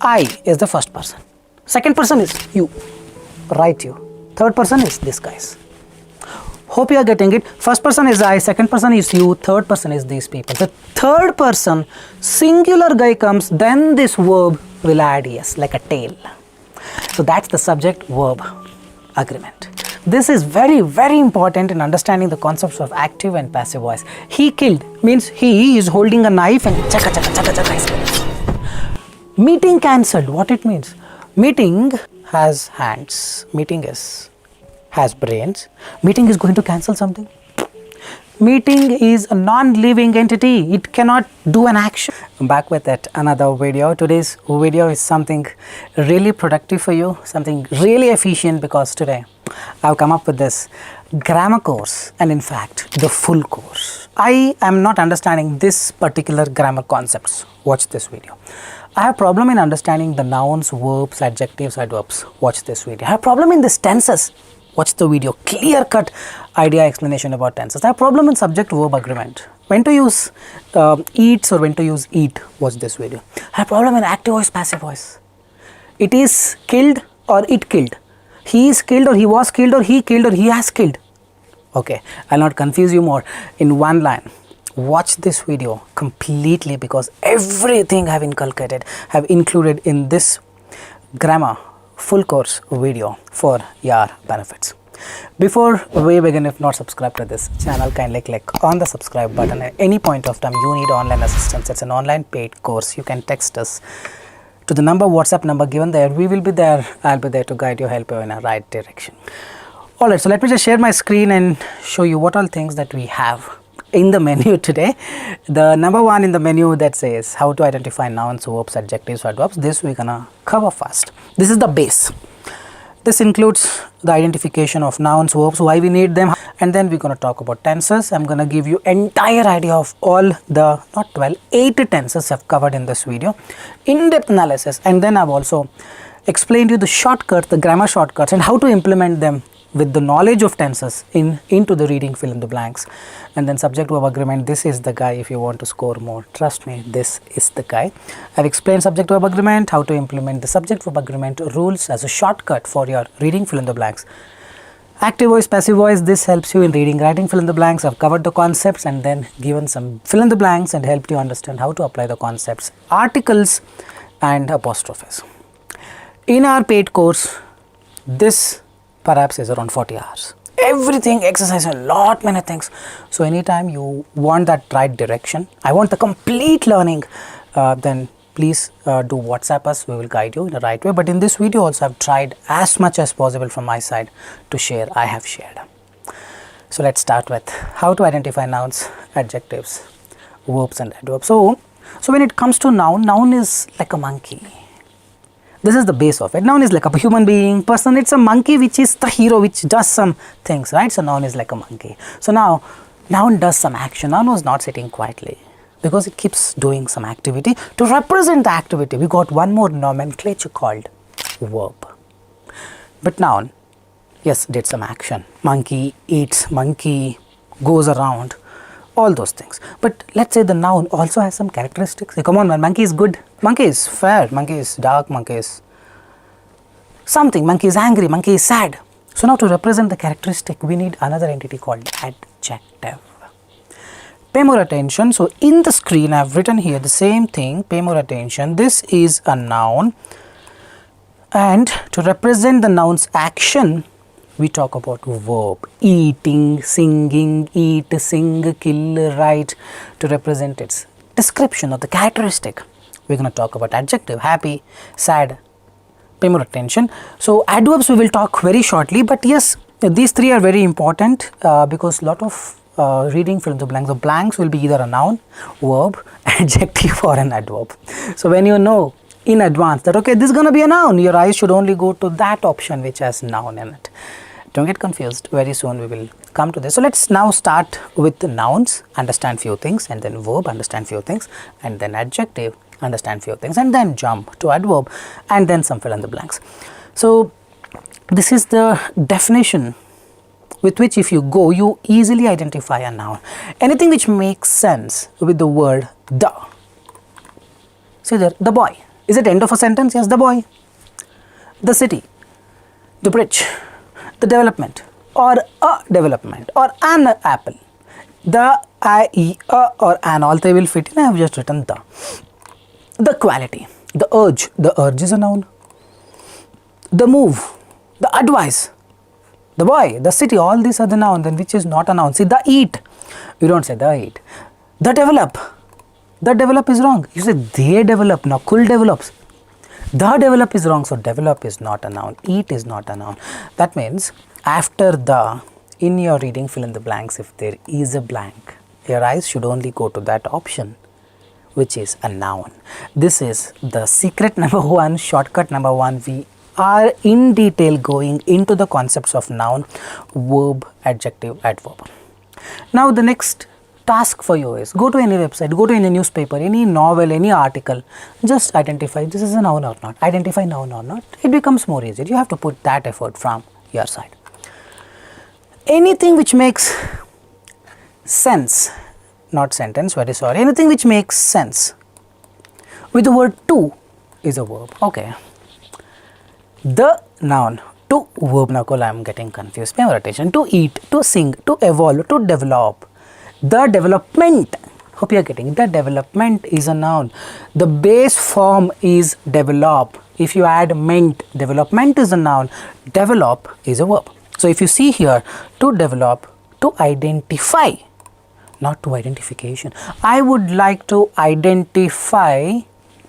I is the first person. Second person is you, right? You. Third person is this guys. Hope you are getting it. First person is I, second person is you, third person is these people. The third person, singular guy comes, then this verb will add yes, like a tail. So that's the subject verb agreement. This is very, very important in understanding the concepts of active and passive voice. He killed means he is holding a knife and chaka chaka chaka chaka is killing. Meeting cancelled, what it means? Meeting has hands, meeting has brains, meeting is going to cancel something. Meeting is a non-living entity, it cannot do an action. I'm back with that another video. Today's video is something really productive for you, something really efficient, because today I've come up with this grammar course, and in fact the full course. I am not understanding this particular grammar concepts. Watch this video. I have problem in understanding the nouns, verbs, adjectives, adverbs. Watch this video. I have problem in this tenses. Watch the video. Clear cut idea explanation about tenses. I have problem in subject verb agreement. When to use eats or when to use eat. Watch this video. I have problem in active voice, passive voice. It is killed or it killed. He is killed or he was killed or he killed or he has killed. Okay, I'll not confuse you more in one line. Watch this video completely, because everything I have inculcated, have included in this grammar full course video for your benefits. Before we begin, if not subscribed to this channel, kindly click on the subscribe button. At any point of time you need online assistance, it's an online paid course. You can text us to the number, WhatsApp number given there. We will be there. I'll be there to guide you, help you in a right direction. Alright, so let me just share my screen and show you what all things that we have in the menu today. The number one in the menu that says how to identify nouns, verbs, adjectives, adverbs. This we're gonna cover first. This is the base. This includes the identification of nouns, verbs, why we need them, and then we're gonna talk about tenses. I'm gonna give you entire idea of all the, not 12, 8 tenses I've covered in this video, in-depth analysis, and then I've also explained you the shortcuts, the grammar shortcuts, and how to implement them with the knowledge of tenses into the reading fill in the blanks. And then subject verb agreement, this is the guy if you want to score more. Trust me, this is the guy. I've explained subject verb agreement, how to implement the subject verb agreement rules as a shortcut for your reading fill in the blanks. Active voice, passive voice, this helps you in reading, writing fill in the blanks. I've covered the concepts and then given some fill in the blanks and helped you understand how to apply the concepts, articles and apostrophes. In our paid course, this perhaps is around 40 hours. Everything, exercise, a lot, many things. So anytime you want that right direction, I want the complete learning, then please do WhatsApp us. We will guide you in the right way. But in this video also, I've tried as much as possible from my side to share. I have shared. So let's start with how to identify nouns, adjectives, verbs and adverbs. So when it comes to noun is like a monkey. This is the base of it. Noun is like a human being, person. It's a monkey which is the hero, which does some things, right? So noun is like a monkey. So now, noun does some action. Noun was not sitting quietly because it keeps doing some activity. To represent the activity, we got one more nomenclature called verb. But noun, yes, did some action. Monkey eats, monkey goes around, all those things. But let's say the noun also has some characteristics. Come on man, monkey is good, monkey is fair, monkey is dark, monkey is something, monkey is angry, monkey is sad. So now to represent the characteristic, we need another entity called adjective. Pay more attention. So in the screen, I've written here the same thing. Pay more attention. This is a noun, and to represent the noun's action, we talk about verb. Eating, singing, eat, sing, kill, write. To represent its description of the characteristic, we're going to talk about adjective. Happy, sad. Pay more attention. So adverbs we will talk very shortly, but yes, these three are very important because a lot of reading fill in the blanks. The blanks will be either a noun, verb, adjective or an adverb. So when you know in advance that okay, this is going to be a noun, your eyes should only go to that option which has noun in it. Don't get confused, very soon we will come to this. So let's now start with the nouns, understand few things, and then verb, understand few things, and then adjective, understand few things, and then jump to adverb, and then some fill in the blanks. So this is the definition with which if you go, you easily identify a noun. Anything which makes sense with the word the. See there, the boy Is it end of a sentence? Yes, the boy, the city, the bridge, the development, or a development, or an apple. The, I, E, a or an, all three will fit in. I have just written the. The quality, the urge is a noun. The move, the advice, the boy, the city, all these are the noun, then which is not a noun. See, the eat, you don't say the eat. The develop is wrong. You say they develop, Nakul develops. The develop is wrong, so develop is not a noun, eat is not a noun. That means after the, in your reading fill in the blanks, if there is a blank, your eyes should only go to that option, which is a noun. This is the secret number 1, shortcut number 1. We are in detail going into the concepts of noun, verb, adjective, adverb. Now the next task for you is, go to any website, go to any newspaper, any novel, any article, just identify this is a noun or not, identify noun or not. It becomes more easier. You have to put that effort from your side. Anything which makes sense, not sentence, very sorry, anything which makes sense with the word to is a verb. Okay. The noun, to verb, Nakul, I am getting confused. Pay more attention. To eat, to sing, to evolve, to develop. The development, hope you are getting it. The development is a noun. The base form is develop. If you add ment, development is a noun. Develop is a verb. So if you see here, to develop, to identify, not to identification. I would like to identify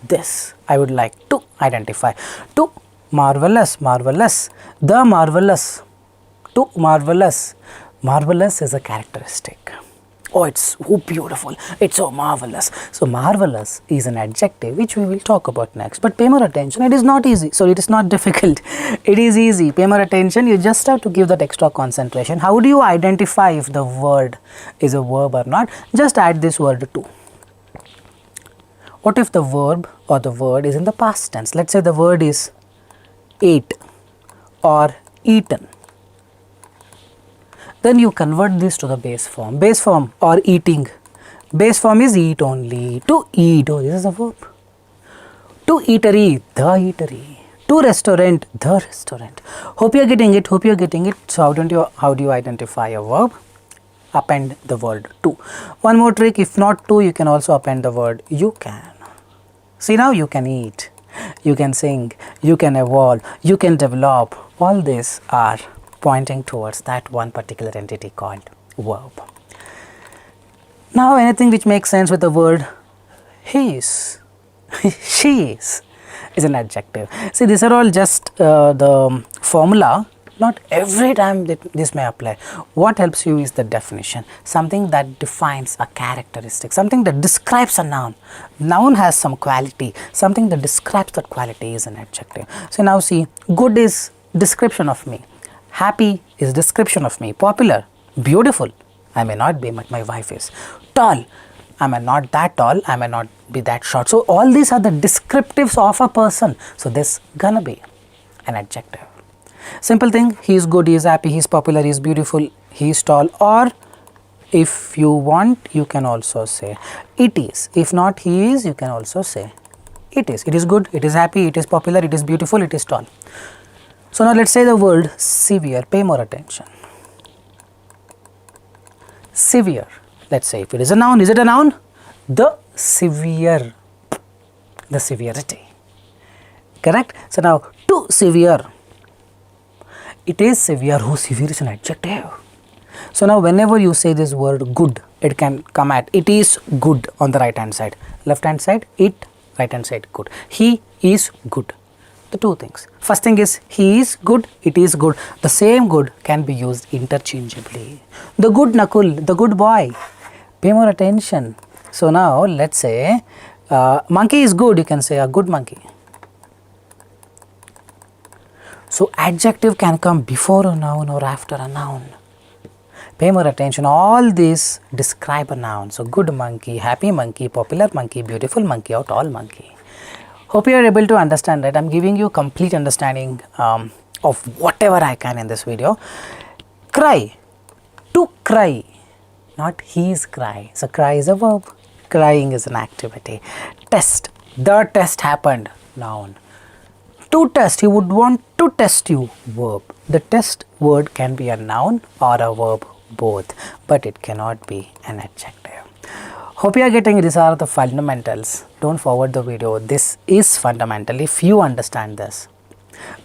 this. I would like to identify. To marvelous, marvelous, the marvelous, to marvelous. Marvelous is a characteristic. Oh, it's so beautiful, it's so marvelous. So marvelous is an adjective which we will talk about next. But pay more attention, it is not easy. So it is not difficult, it is easy. Pay more attention, you just have to give that extra concentration. How do you identify if the word is a verb or not? Just add this word to. What if the verb or the word is in the past tense? Let's say the word is ate or eaten. Then you convert this to the base form. Base form or eating. Base form is eat only. To eat, oh, this is a verb. To eatery, the eatery. To restaurant, the restaurant. Hope you are getting it. Hope you are getting it. So how do you identify a verb? Append the word to. One more trick. If not to, you can also append the word you can. See, now you can eat, you can sing, you can evolve, you can develop. All these are pointing towards that one particular entity called verb. Now anything which makes sense with the word he is, she is an adjective. See, these are all just the formula. Not every time this may apply. What helps you is the definition. Something that defines a characteristic. Something that describes a noun. Noun has some quality. Something that describes that quality is an adjective. So now see, good is description of me. Happy is description of me. Popular, beautiful, I may not be, but my wife is. Tall, I may not that tall, I may not be that short. So all these are the descriptives of a person. So this gonna be an adjective. Simple thing, he is good, he is happy, he is popular, he is beautiful, he is tall. Or if you want, you can also say it is. If not he is, you can also say it is. It is good, it is happy, it is popular, it is beautiful, it is tall. So now let's say the word severe. Pay more attention. Severe. Let's say if it is a noun, is it a noun? The severe, the severity. Correct? So now to severe. It is severe. Oh, severe is an adjective. So now whenever you say this word good, it can come at it is good on the right hand side. Left hand side it, right hand side good. He is good. The two things. First thing is he is good, it is good. The same good can be used interchangeably. The good Nakul, the good boy. Pay more attention. So now let's say monkey is good, you can say a good monkey. So adjective can come before a noun or after a noun. Pay more attention. All these describe a noun. So good monkey, happy monkey, popular monkey, beautiful monkey, or tall monkey. Hope you are able to understand that. I am giving you complete understanding of whatever I can in this video. Cry, to cry, not his cry. So cry is a verb, crying is an activity. Test, the test happened, noun. To test, he would want to test you, verb. The test word can be a noun or a verb, both, but it cannot be an adjective. Hope you are getting it. These are the fundamentals. Don't forward the video. This is fundamental. If you understand this,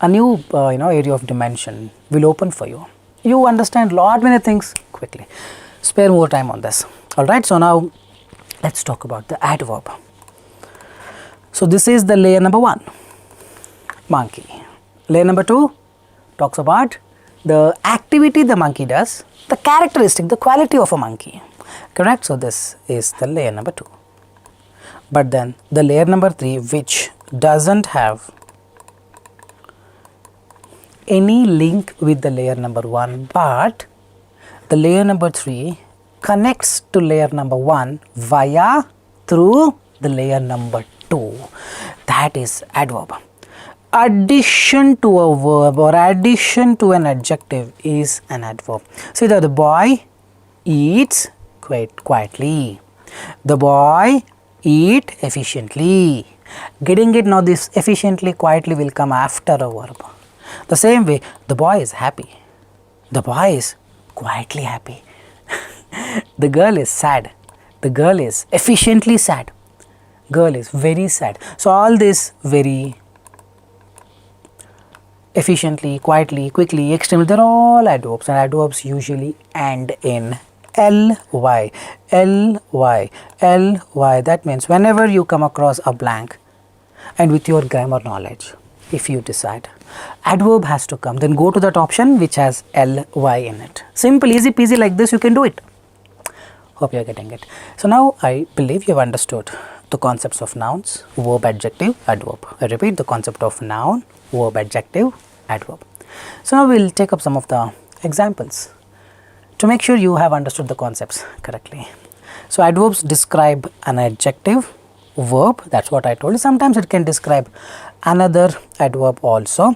a new area of dimension will open for you. You understand lot many things quickly. Spare more time on this. Alright, so now let's talk about the adverb. So this is the layer number 1, monkey. Layer number 2 talks about the activity the monkey does, the characteristic, the quality of a monkey. Correct? So this is the layer number 2. But then the layer number 3, which doesn't have any link with the layer number 1, but the layer number 3 connects to layer number 1 via through the layer number 2. That is adverb. Addition to a verb or addition to an adjective is an adverb. See that the boy eats quietly. The boy eat efficiently. Getting it now, this efficiently, quietly will come after a verb. The same way, the boy is happy. The boy is quietly happy. The girl is sad. The girl is efficiently sad. Girl is very sad. So all this very efficiently, quietly, quickly, extremely, they're all adverbs, and adverbs usually end in ly. Ly. Ly. That means whenever you come across a blank, and with your grammar knowledge, if you decide adverb has to come, then go to that option which has ly in it. Simple, easy peasy, like this you can do it. Hope you are getting it. So now I believe you have understood the concepts of nouns, verb, adjective, adverb. I repeat, the concept of noun, verb, adjective, adverb. So now we will take up some of the examples to make sure you have understood the concepts correctly. So adverbs describe an adjective, verb, that's what I told you. Sometimes it can describe another adverb also.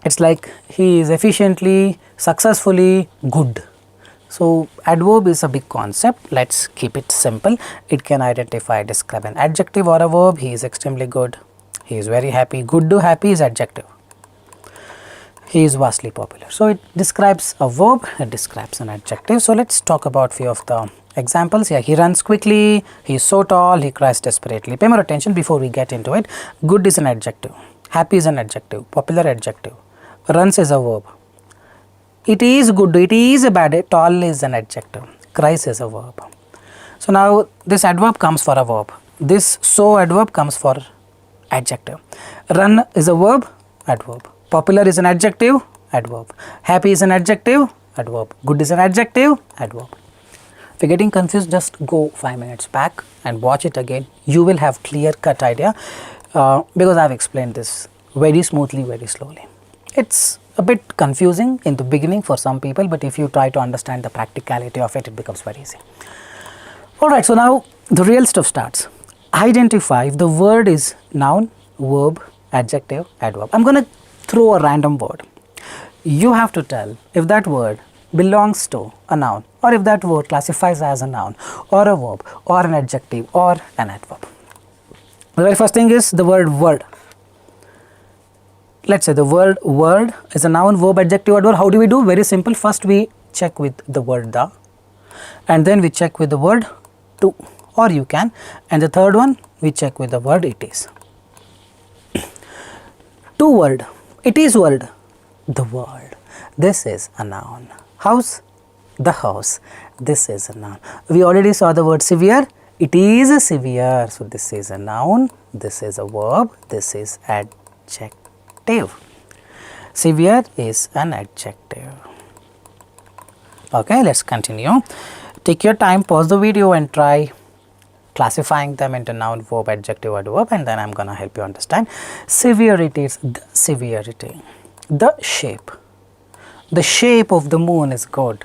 It's like he is efficiently, successfully good. So adverb is a big concept. Let's keep it simple. It can identify, describe an adjective or a verb. He is extremely good. He is very happy. Good to happy is adjective. He is vastly popular. So it describes a verb, it describes an adjective. So let's talk about few of the examples. Yeah, he runs quickly, he is so tall, he cries desperately. Pay more attention before we get into it. Good is an adjective, happy is an adjective, popular adjective, runs is a verb. It is good, it is a bad, tall is an adjective, cries is a verb. So now this adverb comes for a verb. This so adverb comes for adjective. Run is a verb, adverb. Popular is an adjective, adverb. Happy is an adjective, adverb. Good is an adjective, adverb. If you're getting confused, just go 5 minutes back and watch it again. You will have clear-cut idea because I've explained this very smoothly, very slowly. It's a bit confusing in the beginning for some people, but if you try to understand the practicality of it, it becomes very easy. Alright, so now the real stuff starts. Identify if the word is noun, verb, adjective, adverb. I'm going to throw a random word. You have to tell if that word belongs to a noun or if that word classifies as a noun or a verb or an adjective or an adverb. The very first thing is the word word. Let's say the word word is a noun, verb, adjective, adverb. How do we do? Very simple. First we check with the word the, and then we check with the word to, or you can, and the third one we check with the word it is. To word. It is word, the word. This is a noun. House, the house. This is a noun. We already saw the word severe. It is a severe. So this is a noun. This is a verb. This is adjective. Severe is an adjective. Okay, let's continue. Take your time, pause the video and try classifying them into noun, verb, adjective, adverb, and then I'm going to help you understand. Severity is the severity. The shape. The shape of the moon is good.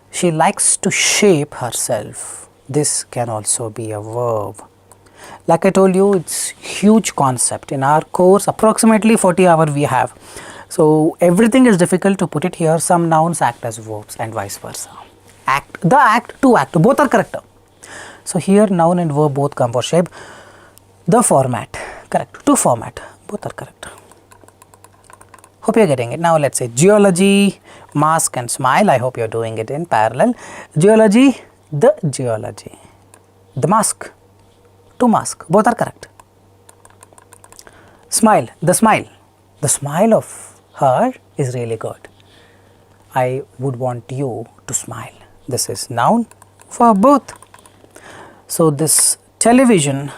She likes to shape herself. This can also be a verb. Like I told you, it's huge concept. In our course, approximately 40 hours we have. So everything is difficult to put it here. Some nouns act as verbs and vice versa. Act, the act, to act, both are correct. So here noun and verb both come for shape. The format, correct. To format, both are correct. Hope you are getting it. Now let's say geology, mask and smile. I hope you are doing it in parallel. Geology, the mask, to mask, both are correct. Smile, the smile of her is really good. I would want you to smile. This is noun for both. So this television,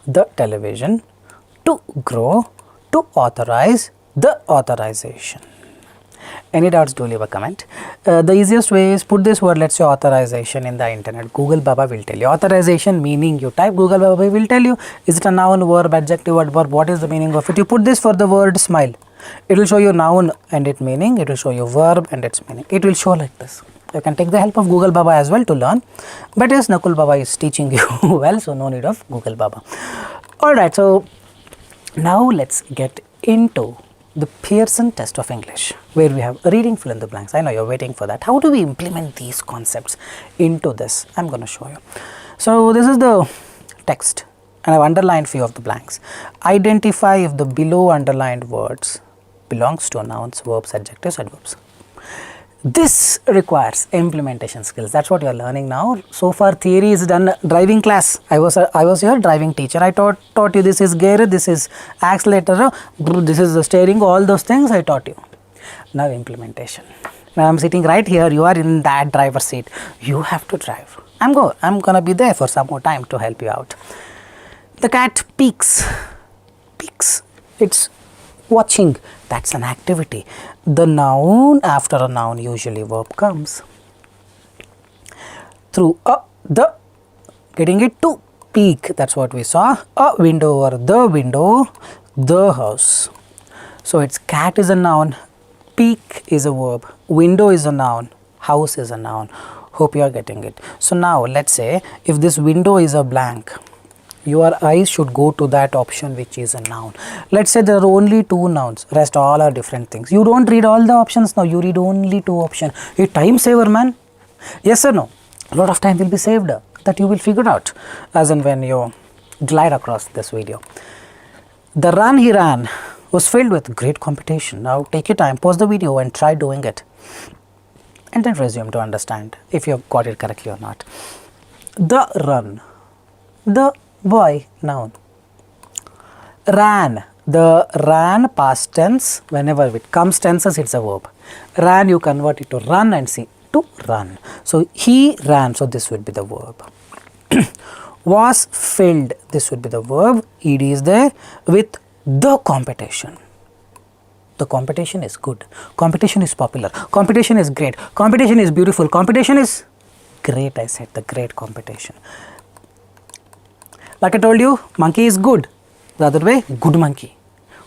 the television, to grow, to authorize, the authorization. Any doubts, do leave a comment. The easiest way is put this word, let's say authorization, in the internet. Google Baba will tell you. Authorization meaning, you type Google Baba will tell you, is it a noun, verb, adjective, adverb, what is the meaning of it. You put this for the word smile. It will show you noun and its meaning. It will show you verb and its meaning. It will show like this. You can take the help of Google Baba as well to learn. But yes, Nakul Baba is teaching you well, so no need of Google Baba. Alright, so now let's get into the Pearson test of English, where we have reading fill in the blanks. I know you're waiting for that. How do we implement these concepts into this? I'm going to show you. So this is the text and I've underlined few of the blanks. Identify if the below underlined words belongs to nouns, verbs, adjectives, adverbs. This requires implementation skills. That's what you are learning now. So far theory is done. Driving class, I was your driving teacher. I taught you this is gear, this is accelerator, this is the steering, all those things I taught you. Now implementation. Now I'm sitting right here, you are in that driver's seat. You have to drive. I'm gonna be there for some more time to help you out. The cat peeks. It's watching. That's an activity. The noun, after a noun usually verb comes. Through the, getting it to peek, that's what we saw. A window or the window, the house. So it's cat is a noun, peek is a verb, window is a noun, house is a noun. Hope you are getting it. So now let's say if this window is a blank, your eyes should go to that option which is a noun. Let's say there are only two nouns, rest all are different things. You don't read all the options now, you read only two options. A time saver, man. Yes or no? A lot of time will be saved that you will figure out as and when you glide across this video. The run he ran was filled with great competition. Now take your time, pause the video and try doing it. And then resume to understand if you have got it correctly or not. The run. The boy, noun. Ran, the ran past tense, whenever it comes tenses it's a verb. Ran, you convert it to run and see to run. So he ran, so this would be the verb. Was filled, this would be the verb, ed is there, with the competition. The competition is good, competition is popular, competition is great, competition is beautiful, competition is great. I said the great competition. Like I told you, monkey is good. The other way, good monkey.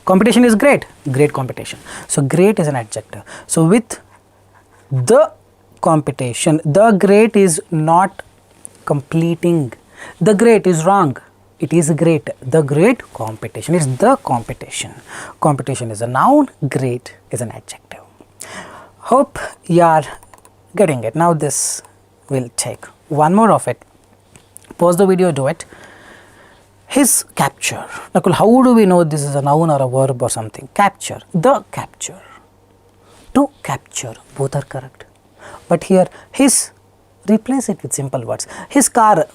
Competition is great, great competition. So great is an adjective. So with the competition, the great is not completing. The great is wrong. It is great. The great competition is the competition. Competition is a noun, great is an adjective. Hope you are getting it. Now this will take one more of it. Pause the video, do it. His capture. Nakul, how do we know this is a noun or a verb or something? Capture. The capture. To capture. Both are correct. But here, his, replace it with simple words. His car,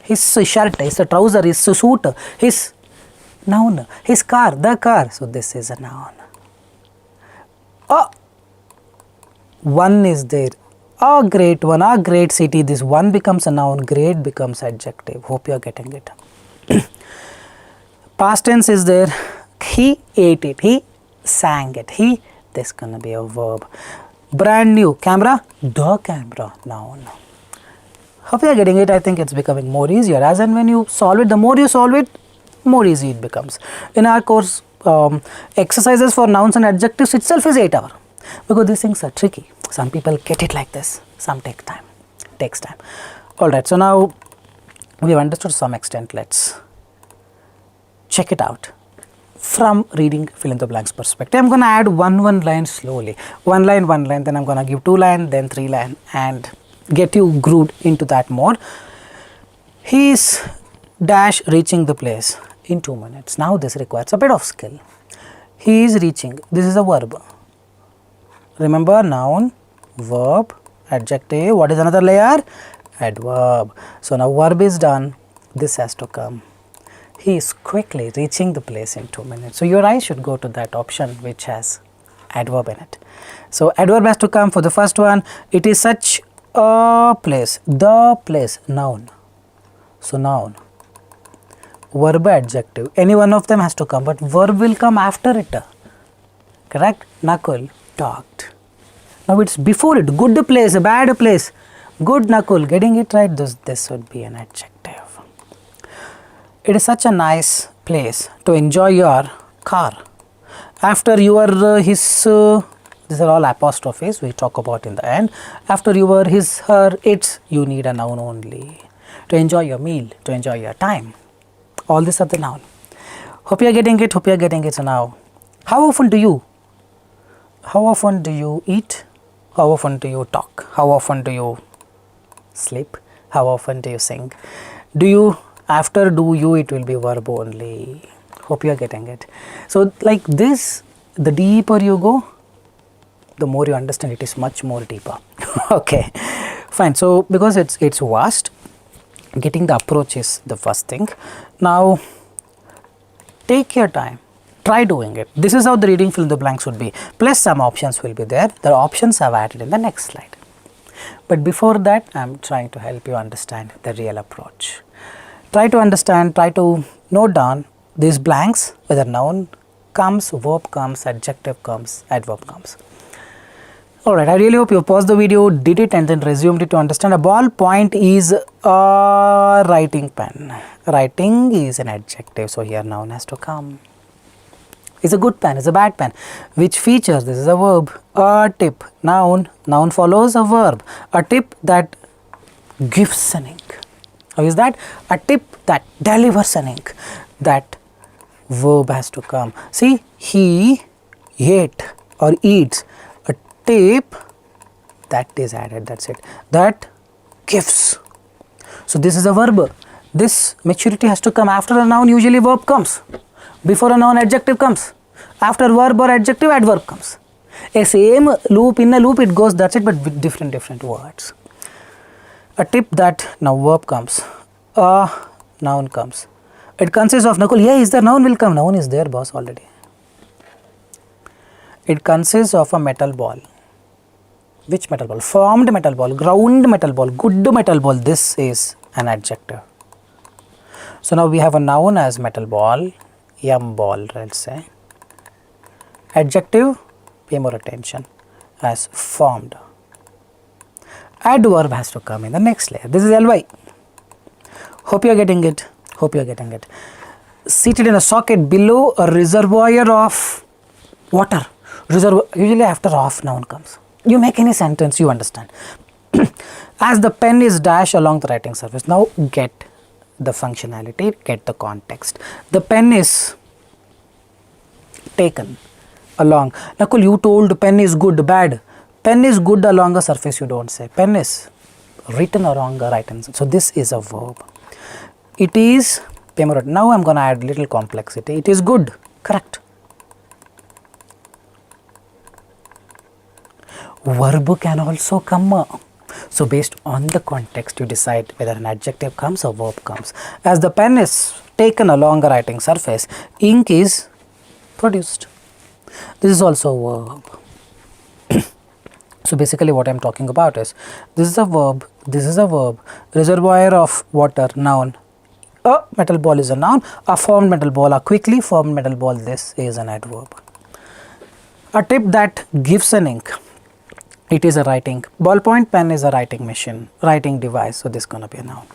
his shirt, his trouser, his suit, his noun. His car, the car. So this is a noun. One is there. A great one, a great city. This one becomes a noun, great becomes adjective. Hope you are getting it. Past tense is there. He ate it. He sang it. He, this gonna be a verb. Brand new camera, the camera, noun. Hope you are getting it. I think it's becoming more easier as and when you solve it. The more you solve it, more easy it becomes. In our course, exercises for nouns and adjectives itself is 8 hours because these things are tricky. Some people get it like this. Some take time. Takes time. All right. So now we have understood to some extent. Let's check it out from reading fill in the blanks perspective. I'm going to add one line slowly. One line, then I'm going to give 2 lines, then 3 lines and get you grooved into that more. He is dash reaching the place in 2 minutes. Now this requires a bit of skill. He is reaching. This is a verb. Remember, noun, verb, adjective. What is another layer? Adverb. So now verb is done. This has to come. He is quickly reaching the place in 2 minutes. So your eyes should go to that option which has adverb in it. So adverb has to come for the first one. It is such a place. The place, noun. So noun. Verb, adjective. Any one of them has to come, but verb will come after it. Correct? Nakul talked. Now it's before it. Good place, bad place. Good Nakul. Getting it right, this would be an adjective. It is such a nice place to enjoy your car. After your, his, these are all apostrophes we talk about in the end. After your, his, her, its, you need a noun only. To enjoy your meal, to enjoy your time. All these are the noun. Hope you are getting it, hope you are getting it now. How often do you eat? How often do you talk? How often do you sleep? How often do you sing? After do you, it will be verb only. Hope you are getting it. So like this, the deeper you go, the more you understand it is much more deeper. Okay, fine. So because it's vast, getting the approach is the first thing. Now take your time, try doing it. This is how the reading fill in the blanks would be, plus some options will be there. The options I've added in the next slide. But before that, I'm trying to help you understand the real approach. Try to understand, try to note down these blanks, whether noun comes, verb comes, adjective comes, adverb comes. Alright, I really hope you paused the video, did it and then resumed it to understand. A ballpoint is a writing pen. Writing is an adjective, so here noun has to come. Is a good pen, is a bad pen. Which features? This is a verb. A tip, noun. Noun follows a verb. A tip that gives an ink. How is that? A tip that delivers an ink. That verb has to come. See, he ate or eats. A tip that is added, that's it. That gives. So this is a verb. This maturity has to come after a noun, usually verb comes. Before a noun, adjective comes. After verb or adjective, adverb comes. A same loop, in a loop it goes, that's it, but with different words. A tip that, now verb comes. A noun comes. It consists of, Nakul, yeah, is there noun will come. Noun is there, boss, already. It consists of a metal ball. Which metal ball? Formed metal ball, ground metal ball, good metal ball. This is an adjective. So now we have a noun as metal ball, ball, let's say. Adjective, pay more attention, as formed. Adverb has to come in the next layer. This is ly. Hope you are getting it. Hope you are getting it. Seated in a socket below a reservoir of water. Usually after of noun comes. You make any sentence, you understand. As the pen is dashed along the writing surface. Now get the functionality, get the context. The pen is taken along. Nakul, you told pen is good, bad. Pen is good along a surface, you don't say. Pen is written along a writing surface. So this is a verb. It is, now I am going to add little complexity. It is good, correct. Verb can also come. So based on the context, you decide whether an adjective comes or verb comes. As the pen is taken along a writing surface, ink is produced. This is also a verb. So basically what I am talking about is, this is a verb, this is a verb, reservoir of water, noun. A metal ball is a noun, a formed metal ball, a quickly formed metal ball, this is an adverb. A tip that gives an ink. It is a writing. Ballpoint pen is a writing machine, writing device. So this is going to be a noun.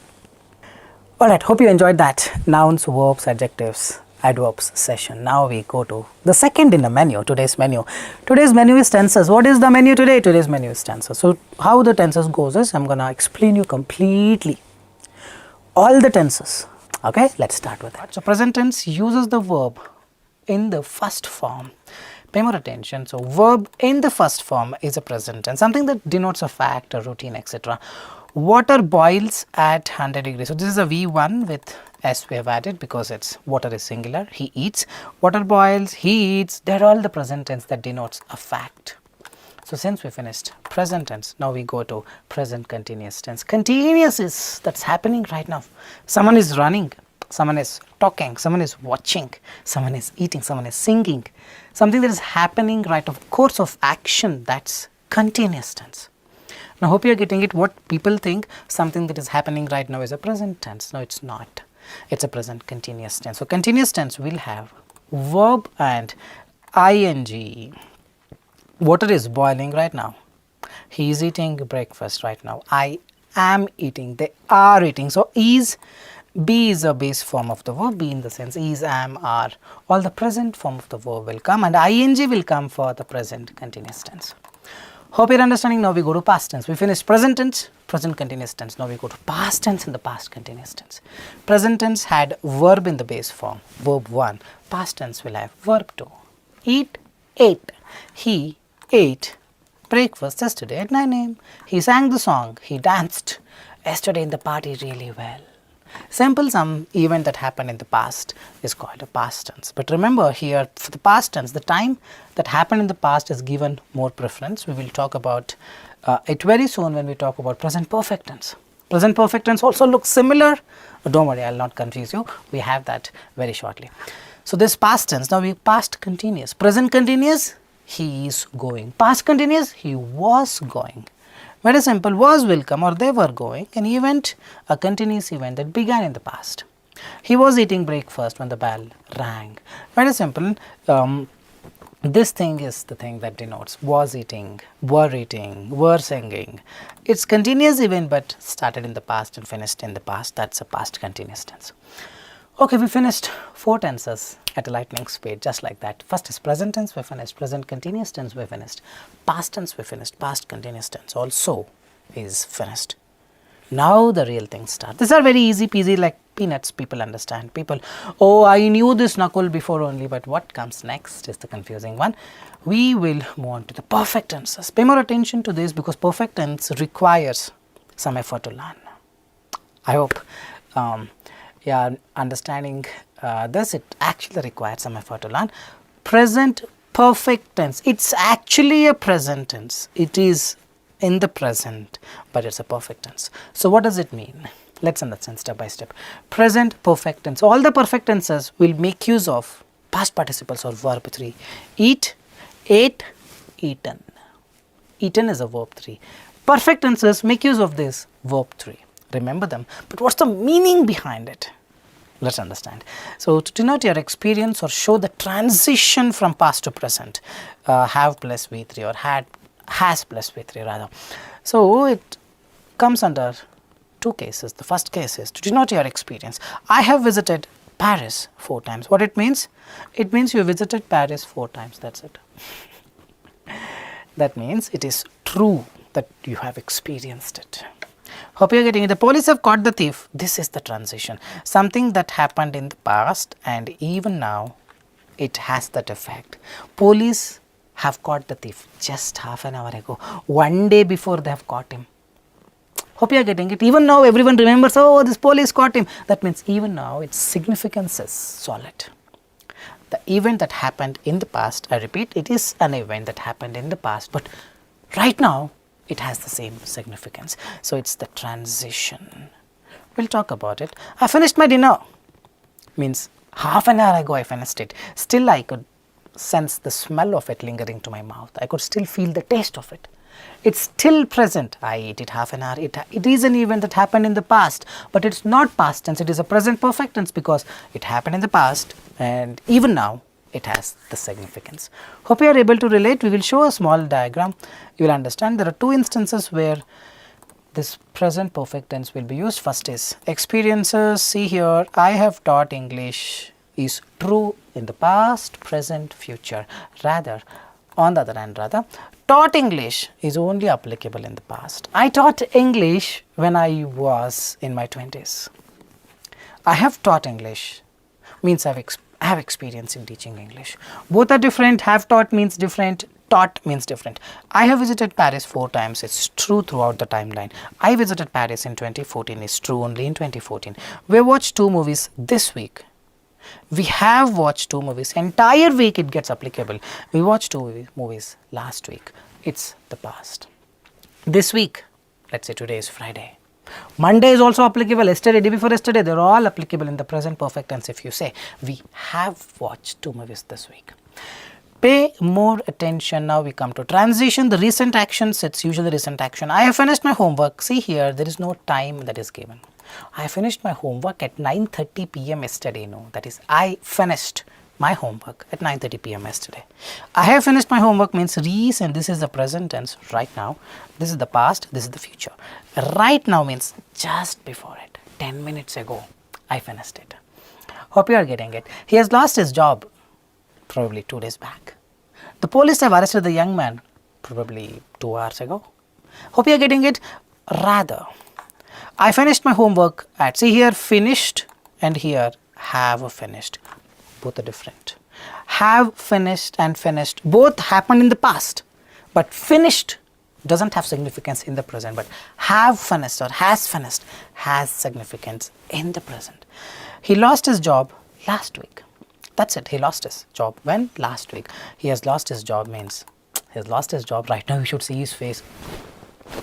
Alright, hope you enjoyed that. Nouns, verbs, adjectives, adverbs session. Now we go to the second in the menu, today's menu. Today's menu is tenses. What is the menu today? Today's menu is tenses. So how the tenses goes is, I'm going to explain you completely all the tenses. Okay, let's start with that. So present tense uses the verb in the first form. Pay more attention. So verb in the first form is a present tense, something that denotes a fact, a routine, etc. Water boils at 100 degrees. So this is a V1 with S we have added because it's water is singular, he eats, water boils, he eats, they are all the present tense that denotes a fact. So, since we finished present tense, now we go to present continuous tense. Continuous is that's happening right now. Someone is running, someone is talking, someone is watching, someone is eating, someone is singing. Something that is happening right of course of action, that's continuous tense. Now, hope you are getting it. What people think something that is happening right now is a present tense. No, it's not. It's a present continuous tense. So, continuous tense will have verb and ing. Water is boiling right now. He is eating breakfast right now. I am eating. They are eating. So, is, be is a base form of the verb. Be in the sense is, am, are. All the present form of the verb will come and ing will come for the present continuous tense. Hope you are understanding. Now, we go to past tense. We finished present tense, present continuous tense. Now, we go to past tense and the past continuous tense. Present tense had verb in the base form, verb 1. Past tense will have verb 2. Eat, ate. He ate breakfast yesterday at 9 a.m. He sang the song, he danced yesterday in the party really well. Simple some event that happened in the past is called a past tense. But remember here for the past tense, the time that happened in the past is given more preference. We will talk about it very soon when we talk about present perfect tense. Present perfect tense also looks similar. Don't worry, I will not confuse you. We have that very shortly. So, this past tense, now we past continuous. Present continuous, he is going. Past continuous, he was going. Very simple, was will come or they were going, an event, a continuous event that began in the past. He was eating breakfast when the bell rang. Very simple, this thing is the thing that denotes was eating, were singing. It's continuous event but started in the past and finished in the past. That's a past continuous tense. Okay, we finished 4 tenses at a lightning speed just like that. First is present tense, we finished. Present continuous tense, we finished. Past tense, we finished. Past continuous tense also is finished. Now the real things start. These are very easy peasy like peanuts, people understand. People, oh, I knew this Nakul before only, but what comes next is the confusing one. We will move on to the perfect tenses. Pay more attention to this because perfect tense requires some effort to learn. I hope understanding this, it actually requires some effort to learn. Present perfect tense, it's actually a present tense. It is in the present, but it's a perfect tense. So, what does it mean? Let's understand step by step. Present perfect tense, all the perfect tenses will make use of past participles or verb 3. Eat, ate, eaten. Eaten is a verb 3. Perfect tenses make use of this verb 3. Remember them, but what's the meaning behind it? Let's understand. So, to denote your experience or show the transition from past to present, have plus V3 or has plus V3 rather. So, it comes under 2 cases. The first case is to denote your experience. I have visited Paris 4 times. What it means? It means you visited Paris 4 times, that's it. That means it is true that you have experienced it. Hope you are getting it. The police have caught the thief. This is the transition. Something that happened in the past and even now it has that effect. Police have caught the thief just half an hour ago. 1 day before they have caught him. Hope you are getting it. Even now everyone remembers, oh, this police caught him. That means even now its significance is solid. The event that happened in the past, I repeat, it is an event that happened in the past, but right now it has the same significance. So, it's the transition. We will talk about it. I finished my dinner. Means half an hour ago I finished it. Still I could sense the smell of it lingering to my mouth. I could still feel the taste of it. It's still present. I ate it half an hour. It is an event that happened in the past, but it's not past tense. It is a present perfect tense because it happened in the past and even now it has the significance. Hope you are able to relate. We will show a small diagram. You will understand there are 2 instances where this present perfect tense will be used. First is experiences. See here, I have taught English is true in the past, present, future. Rather, on the other hand, taught English is only applicable in the past. I taught English when I was in my 20s. I have taught English means I have experience in teaching English. Both are different. Have taught means different. Taught means different. I have visited Paris 4 times. It's true throughout the timeline. I visited Paris in 2014. It's true only in 2014. We watched 2 movies this week. We have watched 2 movies. Entire week it gets applicable. We watched 2 movies last week. It's the past. This week, let's say today is Friday. Monday is also applicable. Yesterday, day before yesterday, they're all applicable in the present perfect tense. If you say, we have watched 2 movies this week. Pay more attention. Now we come to transition. The recent actions, it's usually recent action. I have finished my homework. See here, there is no time that is given. I finished my homework at 9:30 p.m. yesterday. No, that is I finished my homework at 9:30 p.m. yesterday. I have finished my homework means recent. This is the present tense right now. This is the past. This is the future. Right now means just before it. 10 minutes ago, I finished it. Hope you are getting it. He has lost his job probably 2 days back. The police have arrested the young man probably 2 hours ago. Hope you are getting it. Rather, I finished my homework at, see here finished and here have finished. Both are different. Have finished and finished both happened in the past, but finished doesn't have significance in the present, but have finished or has finished has significance in the present. He lost his job last week. That's it. He lost his job. When? Last week. He has lost his job means he has lost his job. Right now you should see his face.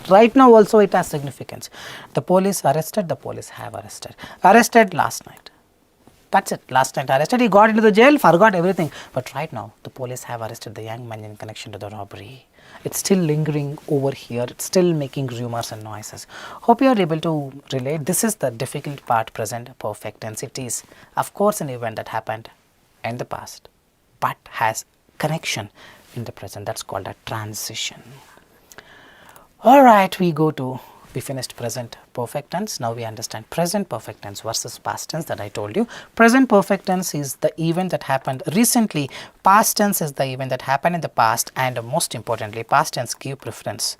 Right now also it has significance. The police arrested, the police have arrested. Arrested last night. That's it. Last night arrested. He got into the jail, forgot everything. But right now the police have arrested the young man in connection to the robbery. It's still lingering over here. It's still making rumors and noises. Hope you are able to relate. This is the difficult part, present perfect tense. It is of course an event that happened in the past but has connection in the present. That's called a transition. Alright, we finished present perfect tense. Now we understand present perfect tense versus past tense that I told you. Present perfect tense is the event that happened recently. Past tense is the event that happened in the past, and most importantly past tense give preference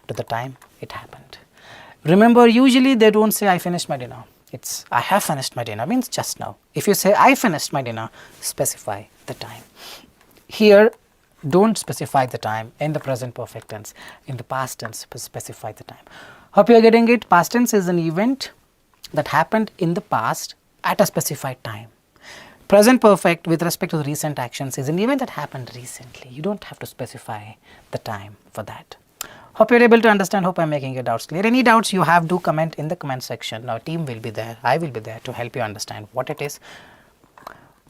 to the time it happened. Remember, usually they don't say I finished my dinner. It's I have finished my dinner means just now. If you say I finished my dinner, specify the time. Here don't specify the time in the present perfect tense. In the past tense, specify the time. Hope you are getting it. Past tense is an event that happened in the past at a specified time. Present perfect with respect to the recent actions is an event that happened recently. You don't have to specify the time for that. Hope you are able to understand. Hope I am making your doubts clear. Any doubts you have, do comment in the comment section. Our team will be there. I will be there to help you understand what it is.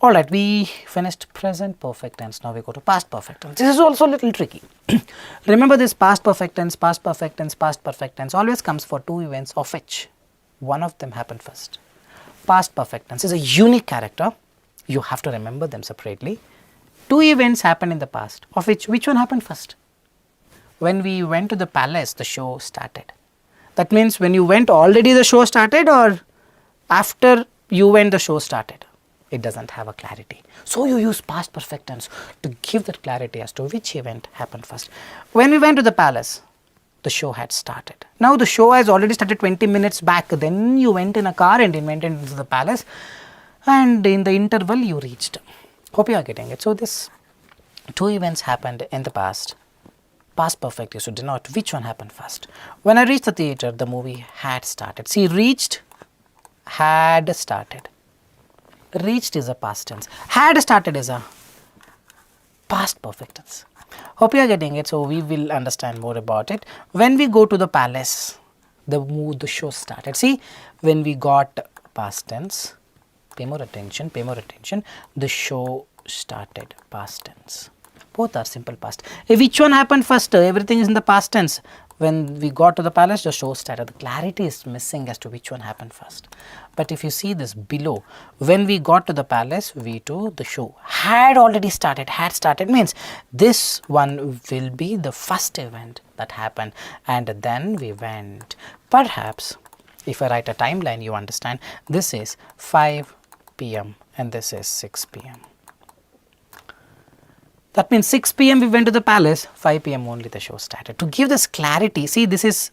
Alright, we finished present perfect tense. Now we go to past perfect tense. This is also a little tricky. Remember this past perfect tense, past perfect tense, past perfect tense always comes for 2 events of which one of them happened first. Past perfect tense is a unique character. You have to remember them separately. 2 events happened in the past of which one happened first? When we went to the palace, the show started. That means when you went already the show started, or after you went the show started? It doesn't have a clarity. So you use past perfect tense to give that clarity as to which event happened first. When we went to the palace, the show had started. Now the show has already started 20 minutes back. Then you went in a car and went into the palace, and in the interval you reached. Hope you are getting it. So this 2 events happened in the past. Past perfect is to denote which one happened first. When I reached the theatre, the movie had started. See, reached, had started. Reached is a past tense. Had started is a past perfect tense. Hope you are getting it. So we will understand more about it. When we go to the palace, the show started. See, when we got past tense, pay more attention, the show started, past tense. Both are simple past. Which one happened first? Everything is in the past tense. When we got to the palace, the show started. The clarity is missing as to which one happened first. But if you see this below, when we got to the palace, the show had already started. Had started means this one will be the first event that happened, and then we went. Perhaps if I write a timeline, you understand, this is 5 p.m. and this is 6 p.m. That means 6 p.m. we went to the palace, 5 p.m. only the show started. To give this clarity, see, this is